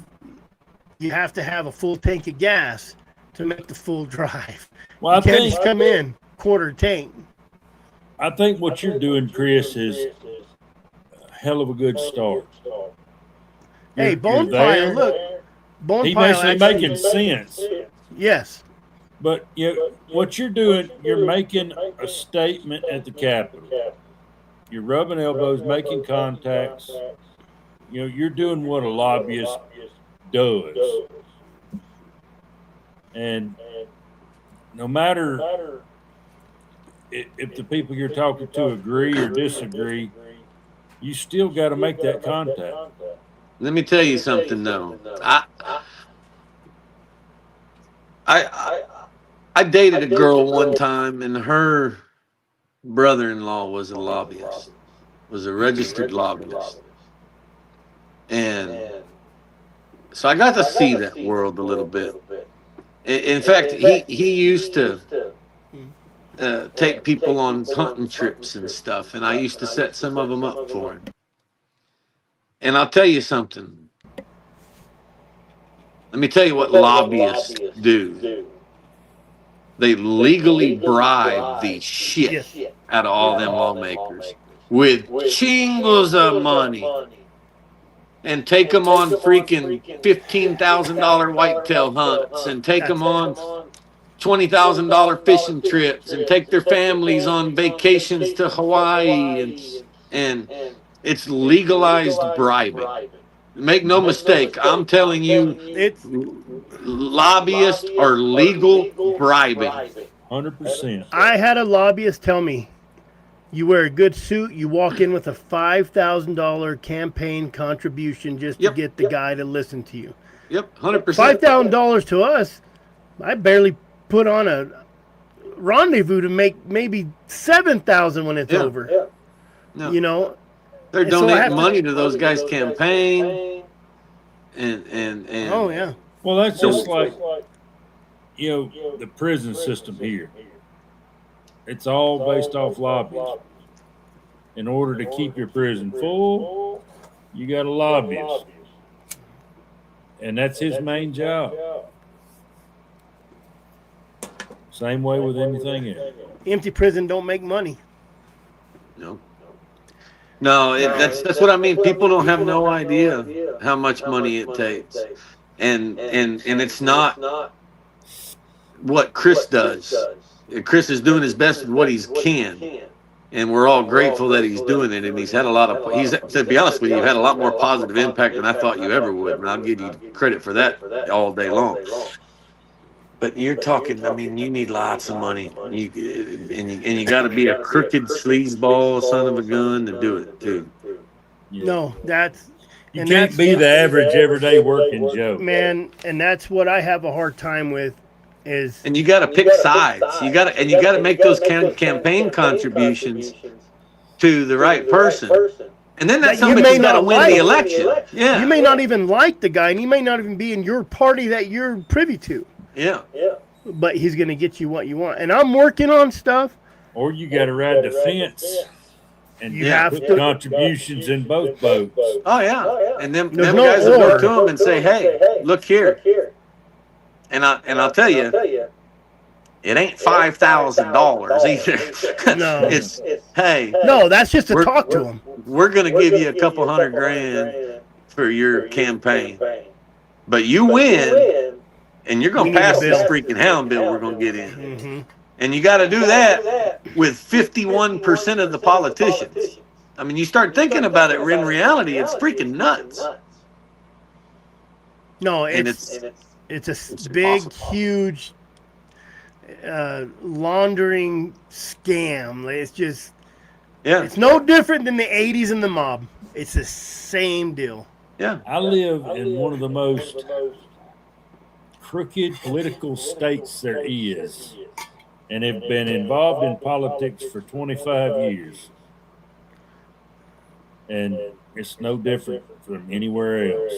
a full tank of gas to make the full drive. Well, you can't just come in quarter tank. I think what you're doing, Chris, is a hell of a good start. Hey, Bonepile, look. He's Bonepile making sense. Yes. But what you're doing, you're making a statement at the Capitol. You're rubbing elbows, making contacts. You're doing what a lobbyist does. And no matter if the people you're talking to agree or disagree, you still got to make that contact. Let me tell you something, though. I dated a girl one time, and her brother-in-law was a lobbyist, was a registered lobbyist. And so I got to see that world a little bit. In fact, he used to take people on hunting trips and stuff, and I used to set some of them up for him. And I'll tell you something. Let me tell you what lobbyists do. They legally bribe the shit out of all them lawmakers with chingles of money and take them on freaking $15,000 whitetail hunts and take them on $20,000 fishing trips and take their families on vacations to Hawaii and it's legalized bribing. Make no mistake, I'm telling you, lobbyists are legal bribing. 100%. I had a lobbyist tell me, you wear a good suit, you walk in with a $5,000 campaign contribution just to get the guy to listen to you. Yep, 100%. $5,000 to us, I barely put on a rendezvous to make maybe $7,000 when it's over. Yeah. No. You know, they're donating money to those guys' campaign, and oh yeah. Well, that's just like the prison system here. It's all based off lobbies. In order to keep your prison full, you got a lobbyist, and that's his main job. Same way with anything else. Empty prison don't make money. No, that's what I mean. People don't have no idea how much money it takes, and it's not what Chris does. Chris is doing his best with what he can, and we're all grateful that he's doing it. And he's had to be honest with you, had a lot more positive impact than I thought you ever would, and I'll give you credit for that all day long. But you're talking, I mean, you need lots of money. You got to be a crooked sleazeball son of a gun to do it, too. Yeah. No, you can't be the average everyday working Joe. Man, and that's what I have a hard time with is... And you got to pick sides. You got to make those campaign contributions to the right person. And then that's somebody who's got to win the election. Yeah. You may not even like the guy, and he may not even be in your party that you're privy to. Yeah. But he's going to get you what you want. And I'm working on stuff. Or you got to ride the fence and you have put to contributions in both boats. Oh, yeah. And them guys will go to them and say, hey, look here. And I'll tell you, It ain't $5,000 either. No. It's, hey, No, that's just to talk to him. we're going to give you a couple $100,000 for your campaign. But you win, and you're going to pass this freaking Hound bill we're going to get in. Mm-hmm. And you got to do that with 51% of the politicians. I mean, you start thinking about it, in reality, it's freaking nuts. No, it's a big, impossible. huge laundering scam. It's just, it's no different than the 80s and the mob. It's the same deal. Yeah. I live in one of the most crooked political states there is, and have been involved in politics for 25 years. And it's no different from anywhere else.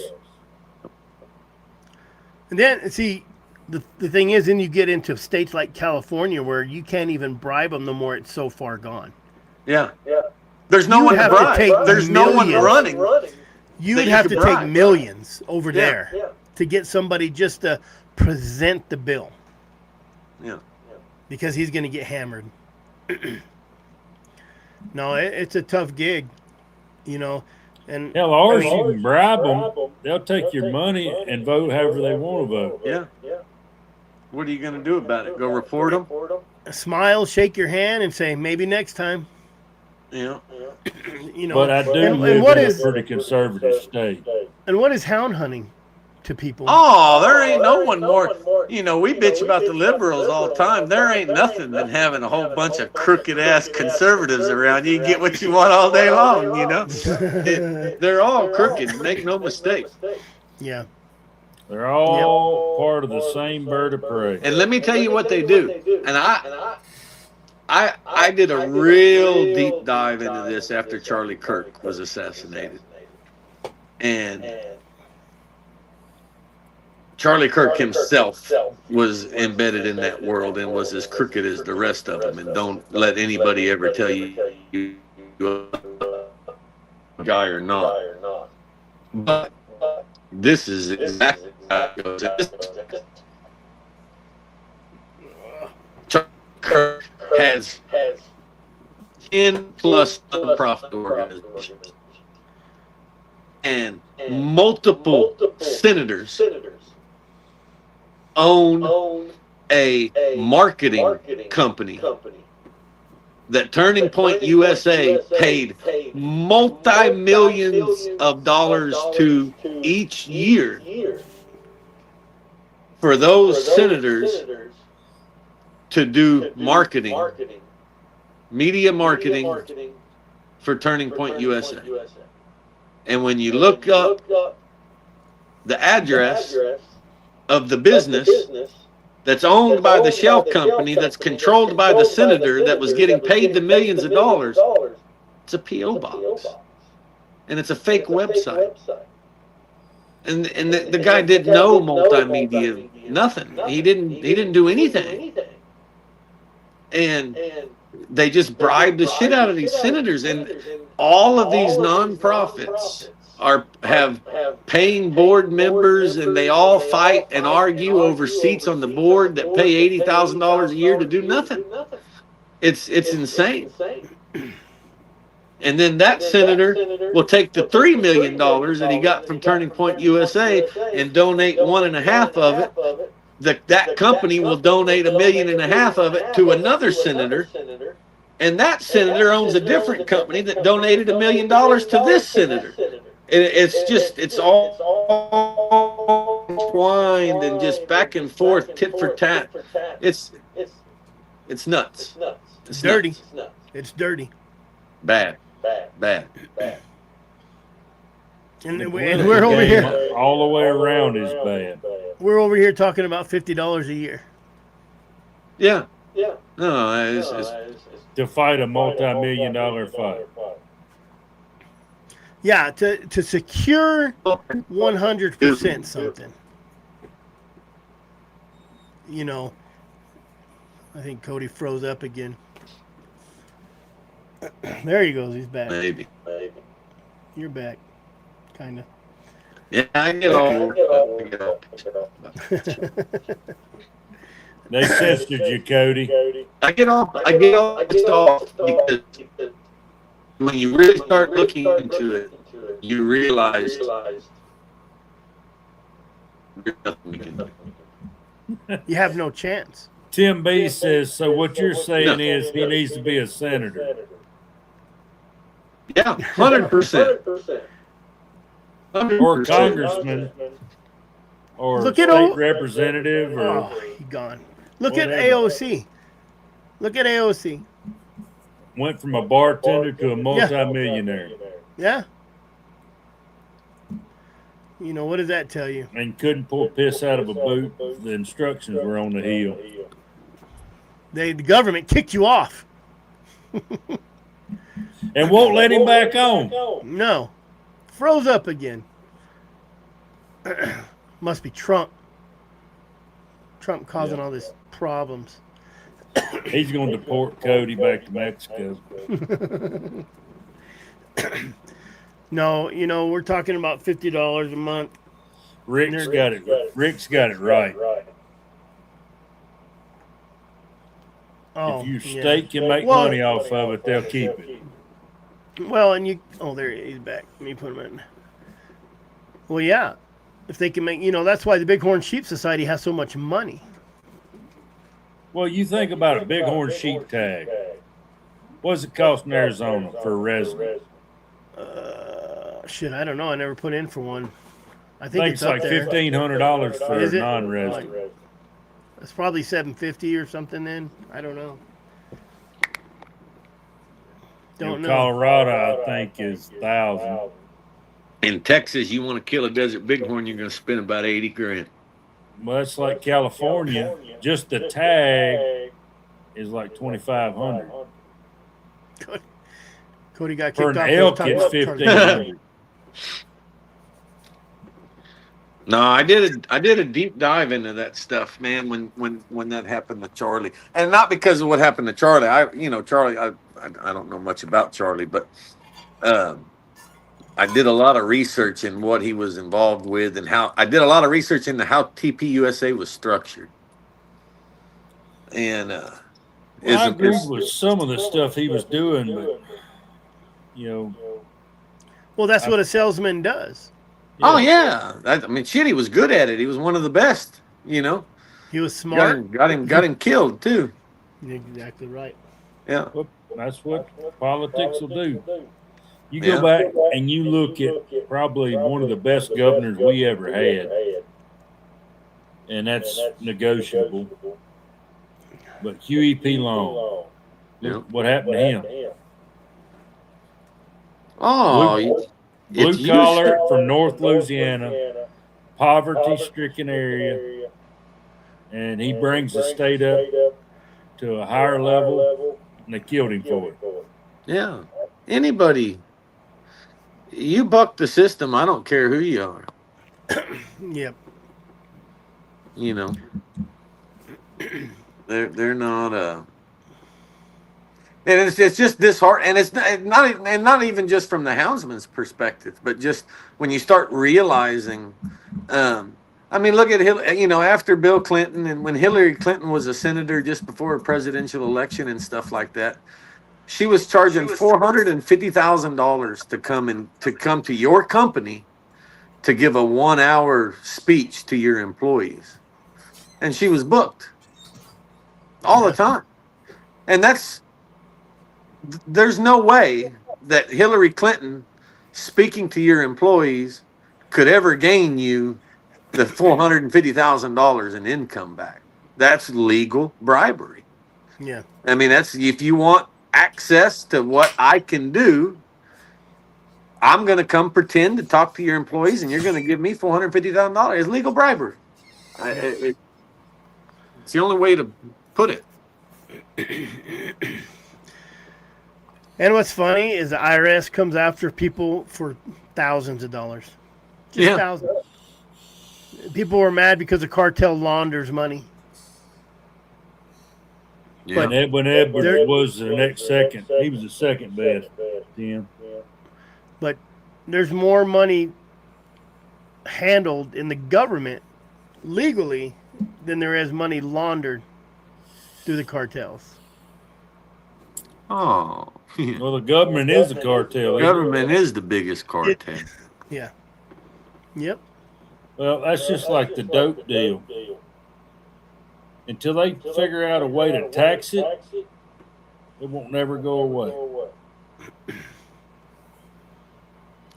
And then, see, the thing is, then you get into states like California where you can't even bribe them no more. It's so far gone. Yeah. There's no one to bribe. There's no one running. You would have to take millions over there to get somebody just to present the bill. Yeah. Because he's going to get hammered. No, it's a tough gig, you know. And hell, ours, you can bribe them. They'll take your money and vote however they want to vote. Yeah. What are you going to do about it? Go report them? Smile, shake your hand, and say, maybe next time. Yeah. You know, but I do live in a pretty conservative state. And what is hound hunting to people? Oh, there ain't no one more. You know, we bitch about the liberals all the time. There ain't nothing than having a whole bunch of crooked-ass conservatives around. You get what you want all day long, you know. They're all crooked. Make no mistake. Yeah. They're all part of the same bird of prey. And let me tell you what they do. And I did a real deep dive into this after Charlie Kirk was assassinated. And Charlie Kirk himself was embedded in that world and was as crooked as the rest of them. And don't let anybody ever tell you a guy or not. But this is exactly how it goes. Charlie Kirk has 10 plus nonprofit organizations and multiple senators own a marketing company that Turning Point USA paid multi-millions of dollars to each year for those senators to do marketing, media marketing for Turning Point USA. And when you look up the address of the business that's owned by the shell company that's controlled by the senator that was getting paid the millions of dollars, it's a P.O. box. And it's a fake website. And the guy didn't know multimedia, nothing. He didn't do anything. And they just bribed the shit out of these senators. And all of these nonprofits have paying board members, and they all fight and argue over seats on the board that pay $80,000 a year to do nothing. It's insane. And then that senator will take the $3 million that he got from Turning Point USA and donate 1.5 of it. That company will donate $1.5 million of it to another senator. And that senator owns a different company that donated $1 million to this senator. It's all entwined and just back and forth, tit for tat. It's nuts. It's dirty. It's dirty. Bad. And we're over here. All the way around is bad. We're over here talking about $50 a year. Yeah. No, it's to fight a multi-million-dollar fight. Yeah, to secure 100% something. You know, I think Cody froze up again. There he goes. He's back. Maybe. You're back, kind of. Yeah, I get all. They censored you, Cody. I get all pissed off because when you really start looking into it, you realize there's nothing we can do. You have no chance. Tim B says, so what you're saying is he needs to be a senator. Yeah, 100%. Or congressman. Or Look at state representative. Or Oh, he gone. Look whatever. at AOC. Look at AOC. Went from a bartender to a multimillionaire. Yeah. You know, what does that tell you? And couldn't pull piss out of a boot. The instructions were on the heel. The government kicked you off. And won't let him back on. No. Froze up again. Must be Trump. Trump causing all these problems. He's going to deport Cody back to Mexico. No, you know, we're talking about $50 a month. Rick's got it right. Oh, if your state can make money off of it, they'll keep it. Well, and there he's back. Let me put him in. Well, yeah. If they can make, that's why the Bighorn Sheep Society has so much money. Well, you think about a bighorn sheep tag. What does it cost in Arizona for a resident? Shit, I don't know. I never put in for one. I I think think it's like $1,500 for a non-resident. It's probably $750 or something. Then I don't know. Don't know. Colorado, I think, is $1,000. In Texas, you want to kill a desert bighorn, you're going to spend about $80,000. Well, that's like California. Just the tag is like $2,500. Cody got kicked For off. an elk, it's $1,500. No, I did a deep dive into that stuff, man. When that happened to Charlie, and not because of what happened to Charlie. Charlie. I don't know much about Charlie, but I did a lot of research in what he was involved with, and I did a lot of research into how TPUSA was structured. And I agree with some of the stuff he was doing, but well, that's what a salesman does. Yeah. Oh yeah, shit, he was good at it. He was one of the best. He was smart. Got him killed too. You're exactly right. Yeah, that's what politics will do. You go back and you look at probably one of the best governors we ever had, and that's negotiable. But Huey P. Long, look what happened to him. Oh, blue collar from North Louisiana, poverty-stricken area, and he brings the state up to a higher level, and they killed him for it. Yeah, anybody, you buck the system. I don't care who you are. Yep. They're not and it's just disheartening, and it's not even just from the houndsman's perspective, but just when you start realizing, look at after Bill Clinton and when Hillary Clinton was a senator just before a presidential election and stuff like that, she was charging $450,000 to come to your company to give a 1-hour speech to your employees, and she was booked all the time, and there's no way that Hillary Clinton speaking to your employees could ever gain you the $450,000 in income back. That's legal bribery. Yeah. That's, if you want access to what I can do, I'm going to come pretend to talk to your employees and you're going to give me $450,000. It's legal bribery. It's the only way to put it. And what's funny is the IRS comes after people for thousands of dollars. Just thousands. People were mad because the cartel launders money. Yeah. But when Edwards was the next second, he was the second best. Tim. But there's more money handled in the government legally than there is money laundered through the cartels. Oh, Well, the government is a cartel. Government is the biggest cartel. Yeah. Yep. Well, that's just like the dope deal. Until they figure out a way to tax it, it won't never go away.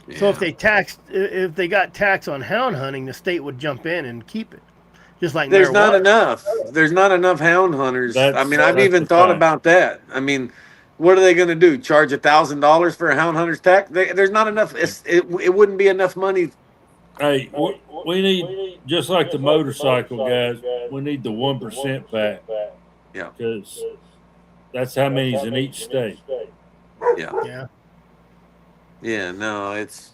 Yeah. So if they got tax on hound hunting, the state would jump in and keep it. Just like there's marijuana. not enough. There's not enough hound hunters. I've even thought about that. I mean, what are they going to do? Charge $1,000 for a hound hunter's tax? There's not enough. It wouldn't be enough money. Hey, we need, just like the motorcycle guys, we need the 1% back. Yeah, because that's how many's in each state. Yeah. No, it's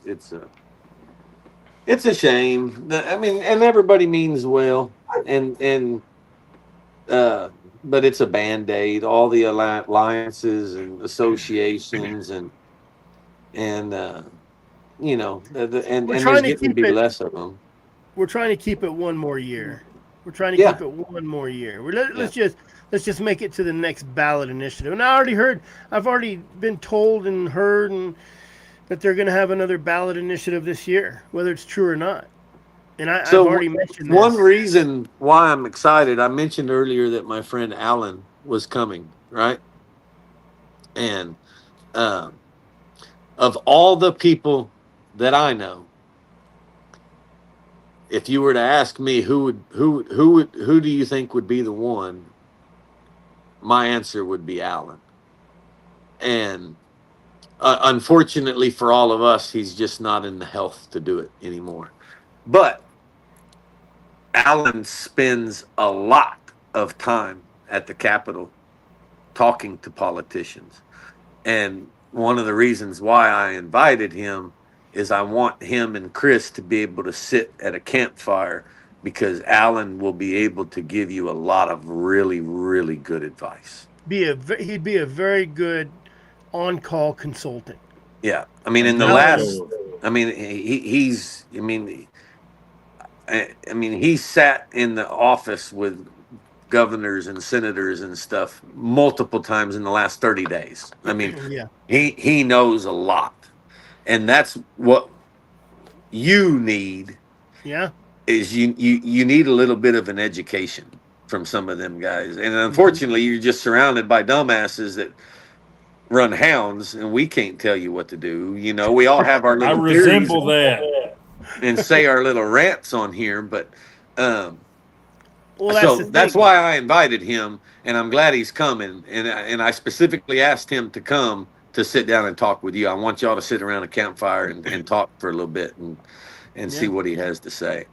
a shame. I mean, and everybody means well, but it's a Band-Aid. All the alliances and associations and you know, and there's getting to be less of them. We're trying to keep it one more year. We're trying to keep it one more year. Let's just make it to the next ballot initiative. And I've already been told and heard that they're going to have another ballot initiative this year, whether it's true or not. And I've already mentioned this. One reason why I'm excited, I mentioned earlier that my friend Alan was coming, right? And of all the people that I know, if you were to ask me who do you think would be the one, my answer would be Alan. And unfortunately for all of us, he's just not in the health to do it anymore. But Alan spends a lot of time at the Capitol talking to politicians. And one of the reasons why I invited him is I want him and Chris to be able to sit at a campfire, because Alan will be able to give you a lot of really, really good advice. He'd be a very good on-call consultant. Yeah. I mean, he sat in the office with governors and senators and stuff multiple times in the last 30 days. I mean, he knows a lot. And that's what you need. Yeah. Is you need a little bit of an education from some of them guys. And unfortunately, you're just surrounded by dumbasses that run hounds, and we can't tell you what to do. You know, we all have our little I resemble that. And say our little rants on here, but that's why I invited him, and I'm glad he's coming. And I specifically asked him to come to sit down and talk with you. I want y'all to sit around a campfire and talk for a little bit and see what he has to say.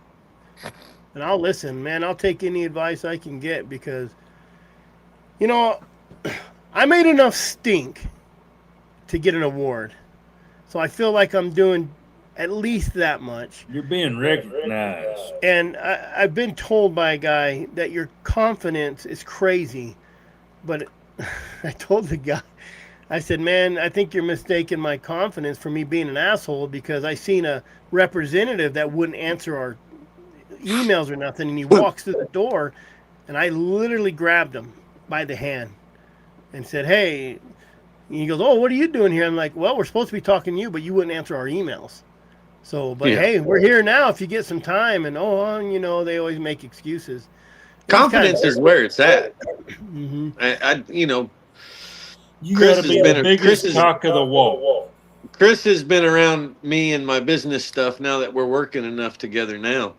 And I'll listen, man. I'll take any advice I can get, because, you know, I made enough stink to get an award. So I feel like I'm doing at least that much. You're being recognized. And I've been told by a guy that your confidence is crazy. But I told the guy, I said, man, I think you're mistaking my confidence for me being an asshole, because I seen a representative that wouldn't answer our emails or nothing, and he walks through the door, and I literally grabbed him by the hand and said, hey, and he goes, oh, what are you doing here? I'm like, well, we're supposed to be talking to you, but you wouldn't answer our emails. So, but hey, we're here now if you get some time. And you know, they always make excuses. Confidence is where it's at. Mm-hmm. You got to be the biggest cock of the walk. Chris has been around me and my business stuff now that we're working enough together now.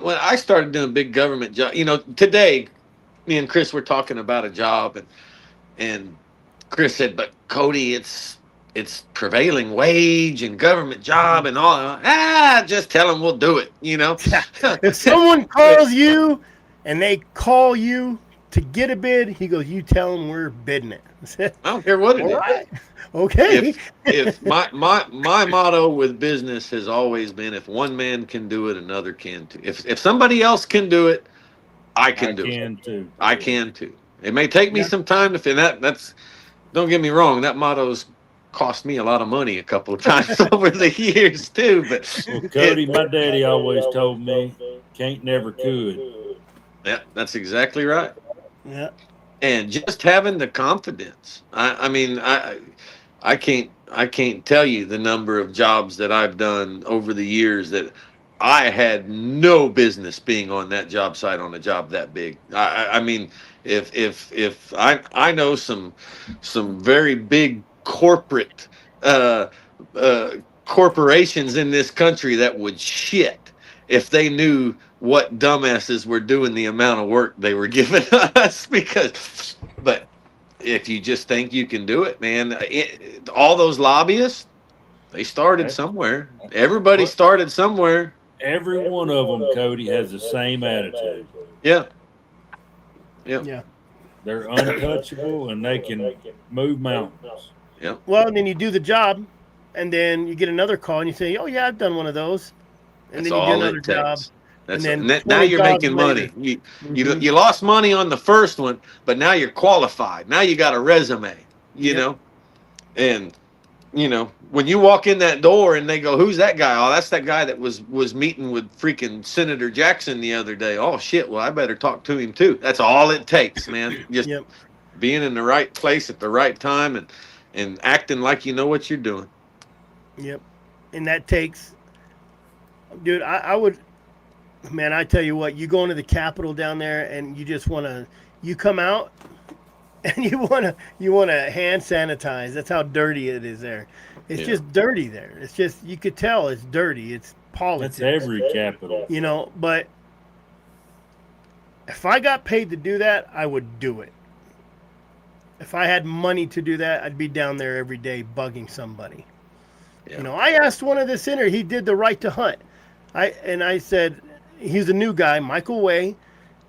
When I started doing big government job, you know, today, me and Chris were talking about a job, and Chris said, but Cody, it's prevailing wage and government job and all. Just tell them we'll do it, you know. If someone calls you and they call you to get a bid, he goes, you tell them we're bidding it. I don't care what it is. Right. Okay. If my motto with business has always been, if one man can do it, another can too. If somebody else can do it, I can do it. Too. I can too. It may take me some time to finish. That's, don't get me wrong, that motto's cost me a lot of money a couple of times over the years too. But well, Cody, my daddy always told me, can't never could. Yeah, that's exactly right. Yeah. And just having the confidence. I mean, I can't tell you the number of jobs that I've done over the years that I had no business being on that job site on a job that big. I mean, if I know some very big corporate uh, uh, corporations in this country that would shit if they knew what dumbasses were doing the amount of work they were giving us. Because, but if you just think you can do it, man, all those lobbyists, they started somewhere. Everybody What? started somewhere. Every one of them, Cody, has the same attitude. Yeah. Yeah. Yeah. They're untouchable and they can move mountains. Yeah. Well, and then you do the job, and then you get another call, and you say, "Oh yeah, I've done one of those," and That's then you do all another it job, takes. and That's then now 20 you're jobs making later. money. Mhm. You lost money on the first one, but now you're qualified. Now you got a resume, you Yep. know, and when you walk in that door and they go, "Who's that guy?" Oh, that's that guy that was meeting with freaking Senator Jackson the other day. Oh shit! Well, I better talk to him too. That's all it takes, man. Just Yep. being in the right place at the right time and acting like you know what you're doing. Yep. And that takes, dude. I would, man. I tell you what, you go into the Capitol down there, and you just want to, you come out, and you want to hand sanitize. That's how dirty it is there. It's Yeah. just dirty there. It's just, you could tell it's dirty. It's politics. That's every capital. But if I got paid to do that, I would do it. If I had money to do that, I'd be down there every day bugging somebody. Yeah. I asked one of the senators, he did the right to hunt. I said, he's a new guy, Michael Way.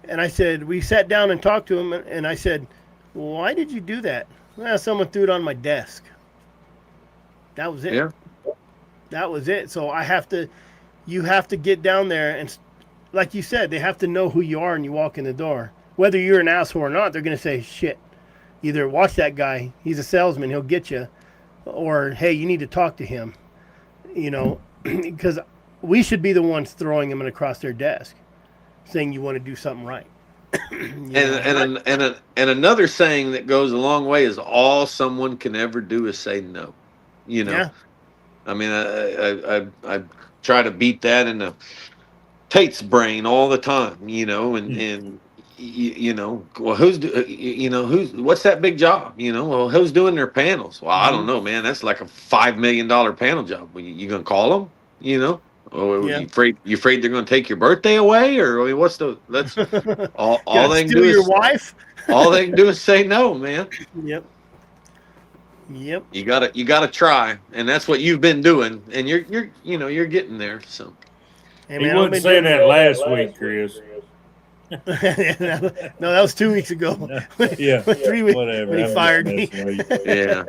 And I said, we sat down and talked to him, and I said, why did you do that? Well, someone threw it on my desk. That was it. Yeah. That was it. So you have to get down there, and like you said, they have to know who you are and you walk in the door. Whether you're an asshole or not, they're going to say, shit, either watch that guy, he's a salesman, he'll get you, or hey, you need to talk to him, because we should be the ones throwing him across their desk saying you want to do something right. And another saying that goes a long way is all someone can ever do is say no. Yeah. I mean, I try to beat that into Tate's brain all the time, and well, what's that big job? Well, who's doing their panels? Well, I don't know, man. That's like a $5 million panel job. Well, you gonna call them? Or Yeah. you afraid they're gonna take your birthday away? Or I mean, that's all they can do your is wife. all they can do is say no, man. Yep. You gotta try, and that's what you've been doing, and you're getting there. So Hey, He man, wasn't saying that last week, Chris. no, that was 2 weeks ago. Yeah, 3 weeks whatever. when he I'm fired just me. messing with you. yeah.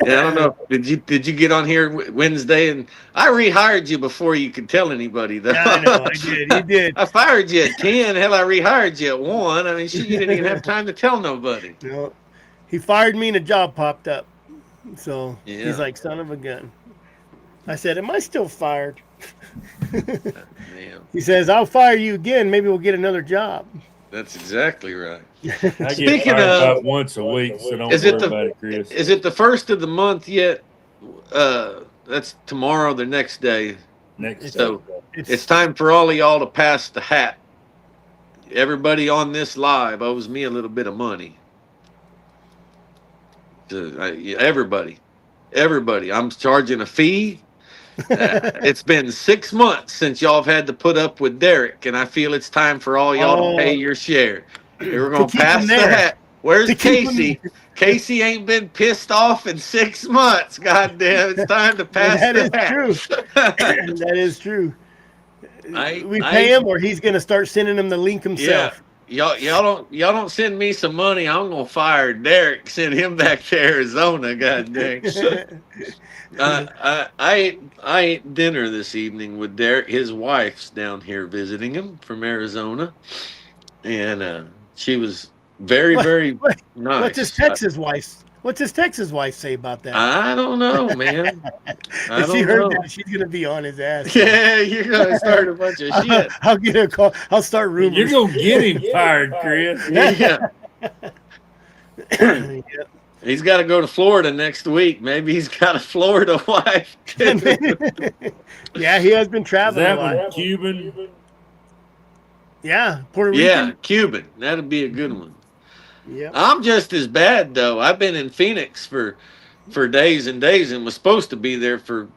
Yeah, I don't know. Did you get on here Wednesday? And I rehired you before you could tell anybody, though. Yeah, I know. I did. You did. I fired you at 10. Hell, I rehired you at 1. I mean, shit, you didn't even have time to tell nobody. No, he fired me and a job popped up. So Yeah. he's like, son of a gun. I said, am I still fired? Man, He says, I'll fire you again. Maybe we'll get another job. that's exactly right. I get Speaking fired of- about once a week, so don't Is worry it the- about it, Chris. Is it the first of the month yet? That's tomorrow, the next day. Next So up. it's time for all of y'all to pass the hat. Everybody on this live owes me a little bit of money. Everybody. I'm charging a fee. It's been 6 months since y'all have had to put up with Derek, and I feel it's time for all y'all to pay your share. We're going to keep pass him the there. hat. Where's To keep him Casey? Casey ain't been pissed off in 6 months. God damn, it's time to pass That the is hat. true. That is true. I- We I- pay him, or he's going to start sending him the link himself. Y'all don't send me some money. I'm gonna fire Derek. Send him back to Arizona. God dang. I ate dinner this evening with Derek. His wife's down here visiting him from Arizona, and she was very What- very what- nice. What's his Texas wife? What's his Texas wife say about that? I don't know, man. I If she don't heard know. that, she's gonna be on his ass. Yeah, you're gonna start a bunch of shit. I'll get a call. I'll start rumors. You're gonna get him fired, Chris. Yeah. Yeah. He's got to go to Florida next week. Maybe he's got a Florida wife. Yeah, he has been Is traveling a that lot. one Cuban? Yeah, Puerto Yeah, Rican. Cuban. That'd be a good one. Yeah. I'm just as bad though. I've been in Phoenix for days and days, and was supposed to be there for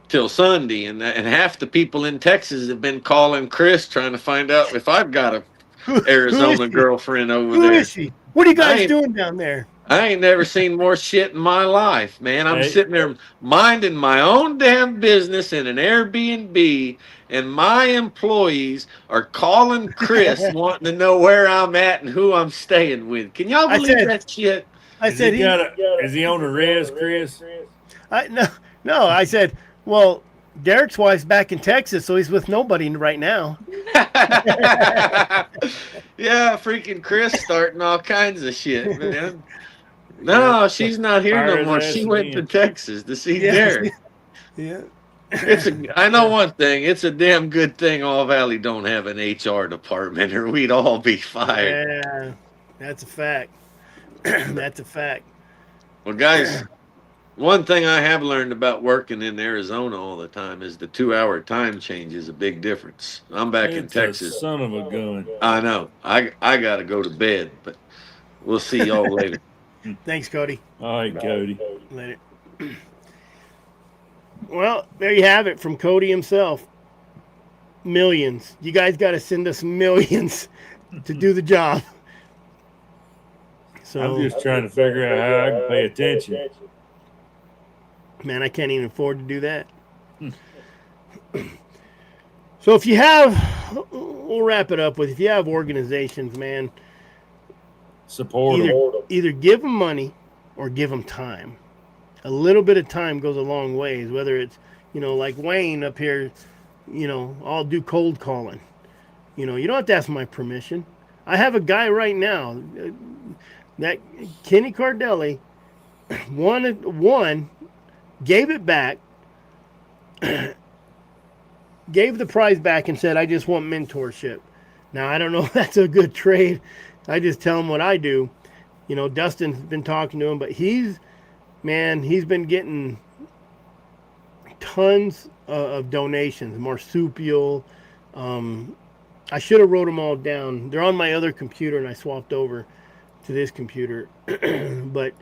till Sunday, and half the people in Texas have been calling Chris trying to find out if I've got a Arizona girlfriend over Who there. is she? What are you guys doing down there? I ain't never seen more shit in my life, man. I'm Hey. sitting there minding my own damn business in an Airbnb, and my employees are calling Chris wanting to know where I'm at and who I'm staying with. Can y'all believe that shit? I said is he on a res, Chris? No. I said, well, Derek's wife's back in Texas, so he's with nobody right now. Yeah, freaking Chris starting all kinds of shit, man. No, she's not here no more. She went to Texas to see Derek. Yeah. I know one thing. It's a damn good thing All Valley don't have an HR department, or we'd all be fired. Yeah, that's a fact. That's a fact. Well, guys, one thing I have learned about working in Arizona all the time is the 2-hour time change is a big difference. I'm back in It's a Texas. son of a gun. I know. I got to go to bed, but we'll see y'all later. Thanks, Cody. All right, Cody. Later. Well, there you have it from Cody himself. Millions. You guys got to send us millions to do the job. So I'm just trying to figure out how I can pay attention. Man, I can't even afford to do that. So if you have, we'll wrap it up with, if you have organizations, man, Support them. either give them money or give them time. A little bit of time goes a long ways, whether it's, like Wayne up here, I'll do cold calling. You don't have to ask my permission. I have a guy right now, that Kenny Cardelli, one gave it back, gave the prize back and said, I just want mentorship. Now, I don't know if that's a good trade. I just tell him what I do. Dustin's been talking to him, but he's been getting tons of donations, marsupial. I should have wrote them all down. They're on my other computer, and I swapped over to this computer. But,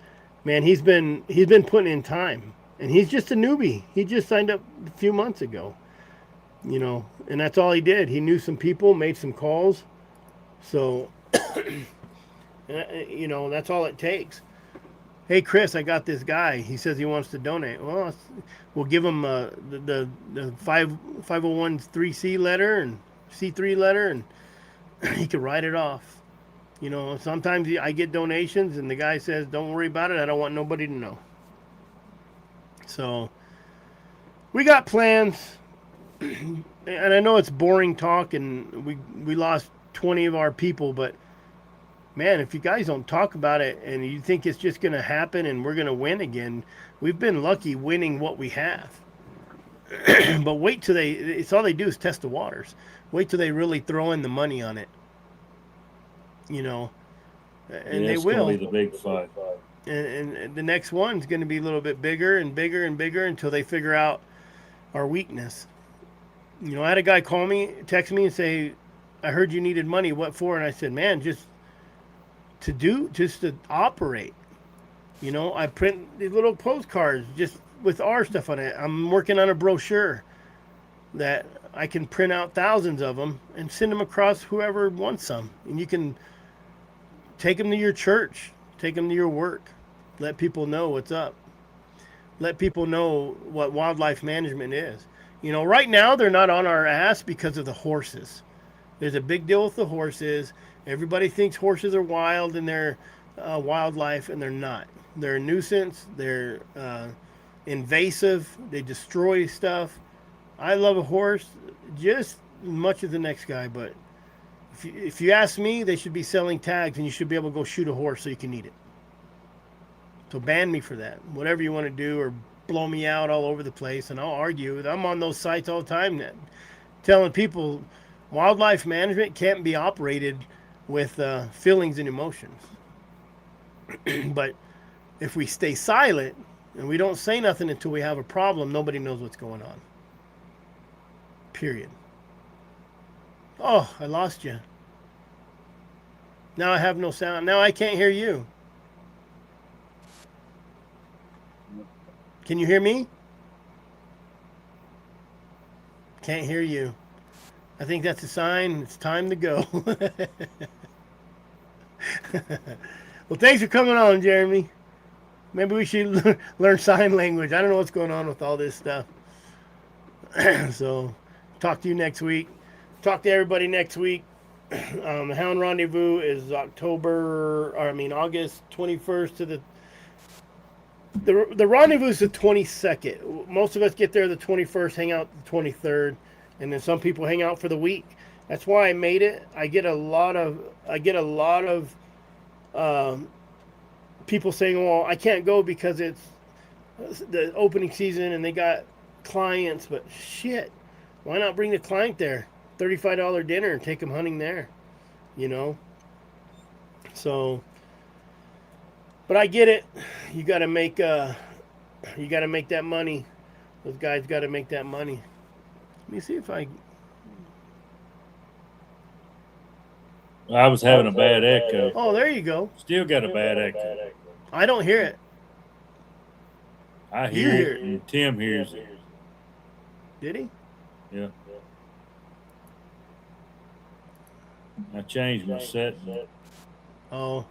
man, he's been putting in time. And he's just a newbie. He just signed up a few months ago. And that's all he did. He knew some people, made some calls. So, that's all it takes. Hey, Chris, I got this guy. He says he wants to donate. Well, we'll give him the 501(c) letter and C3 letter, and he can write it off. Sometimes I get donations, and the guy says, don't worry about it. I don't want nobody to know. So, we got plans. And I know it's boring talk, and we lost 20 of our people, but man, if you guys don't talk about it and you think it's just going to happen and we're going to win again, we've been lucky winning what we have. But wait till it's all they do is test the waters. Wait till they really throw in the money on it. And they will. Gonna be the big fight. And the next one's going to be a little bit bigger and bigger and bigger until they figure out our weakness. I had a guy text me and say, I heard you needed money. What for? And I said, man, just to operate. I print these little postcards just with our stuff on it. I'm working on a brochure that I can print out thousands of them and send them across whoever wants some. And you can take them to your church, take them to your work, let people know what's up. Let people know what wildlife management is. Right now they're not on our ass because of the horses. There's a big deal with the horses. Everybody thinks horses are wild and they're wildlife, and they're not. They're a nuisance. They're invasive. They destroy stuff. I love a horse just as much as the next guy, but if you ask me, they should be selling tags, and you should be able to go shoot a horse so you can eat it. So ban me for that. Whatever you want to do, or blow me out all over the place, and I'll argue. I'm on those sites all the time now, telling people wildlife management can't be operated with feelings and emotions. But if we stay silent and we don't say nothing until we have a problem, nobody knows what's going on. Period. Oh, I lost you. Now I have no sound. Now I can't hear you. Can you hear me? Can't hear you. I think that's a sign it's time to go. Well, thanks for coming on, Jeremy. Maybe we should learn sign language. I don't know what's going on with all this stuff. So, talk to you next week. Talk to everybody next week. The Hound Rendezvous is August 21st to the rendezvous is the 22nd. Most of us get there the 21st, hang out the 23rd, and then some people hang out for the week. That's why I made it. I get a lot of people saying, "Well, I can't go because it's the opening season and they got clients." But shit, why not bring the client there? $35 dinner and take them hunting there, you know. So, but I get it. You got to make that money. Those guys got to make that money. Let me see if I was having a bad echo. Oh, there you go. Still got a bad echo. I don't hear it. I hear it, and Tim hears it. Did he? Yeah. I changed my setting. Oh.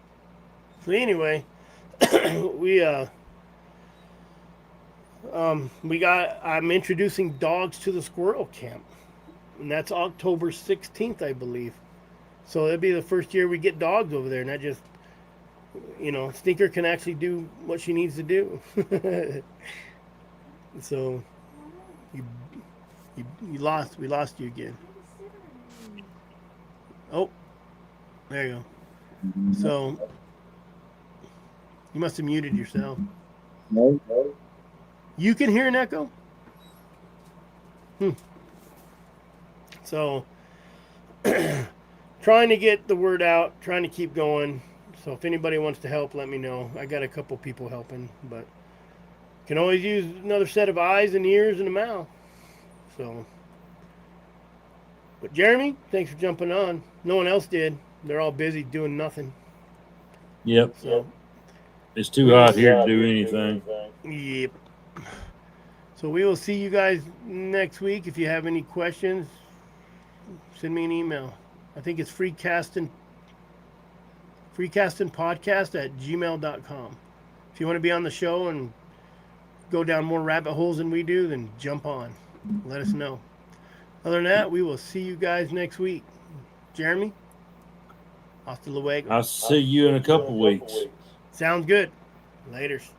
So anyway, I'm introducing dogs to the squirrel camp. And that's October 16th, I believe. So it'll be the first year we get dogs over there, not just, Stinker can actually do what she needs to do. So we lost you again. Oh, there you go. So you must have muted yourself. No. You can hear an echo? So trying to get the word out, trying to keep going. So if anybody wants to help, let me know. I got a couple people helping, but can always use another set of eyes and ears and a mouth. So, but Jeremy, thanks for jumping on. No one else did. They're all busy doing nothing. Yep. So it's too hot here to do anything. Yep. So we will see you guys next week. If you have any questions, send me an email. I think it's freecastingpodcast@gmail.com. If you want to be on the show and go down more rabbit holes than we do, then jump on. Let us know. Other than that, we will see you guys next week. Jeremy, hasta luego. I'll see you in a couple weeks. Sounds good. Laters.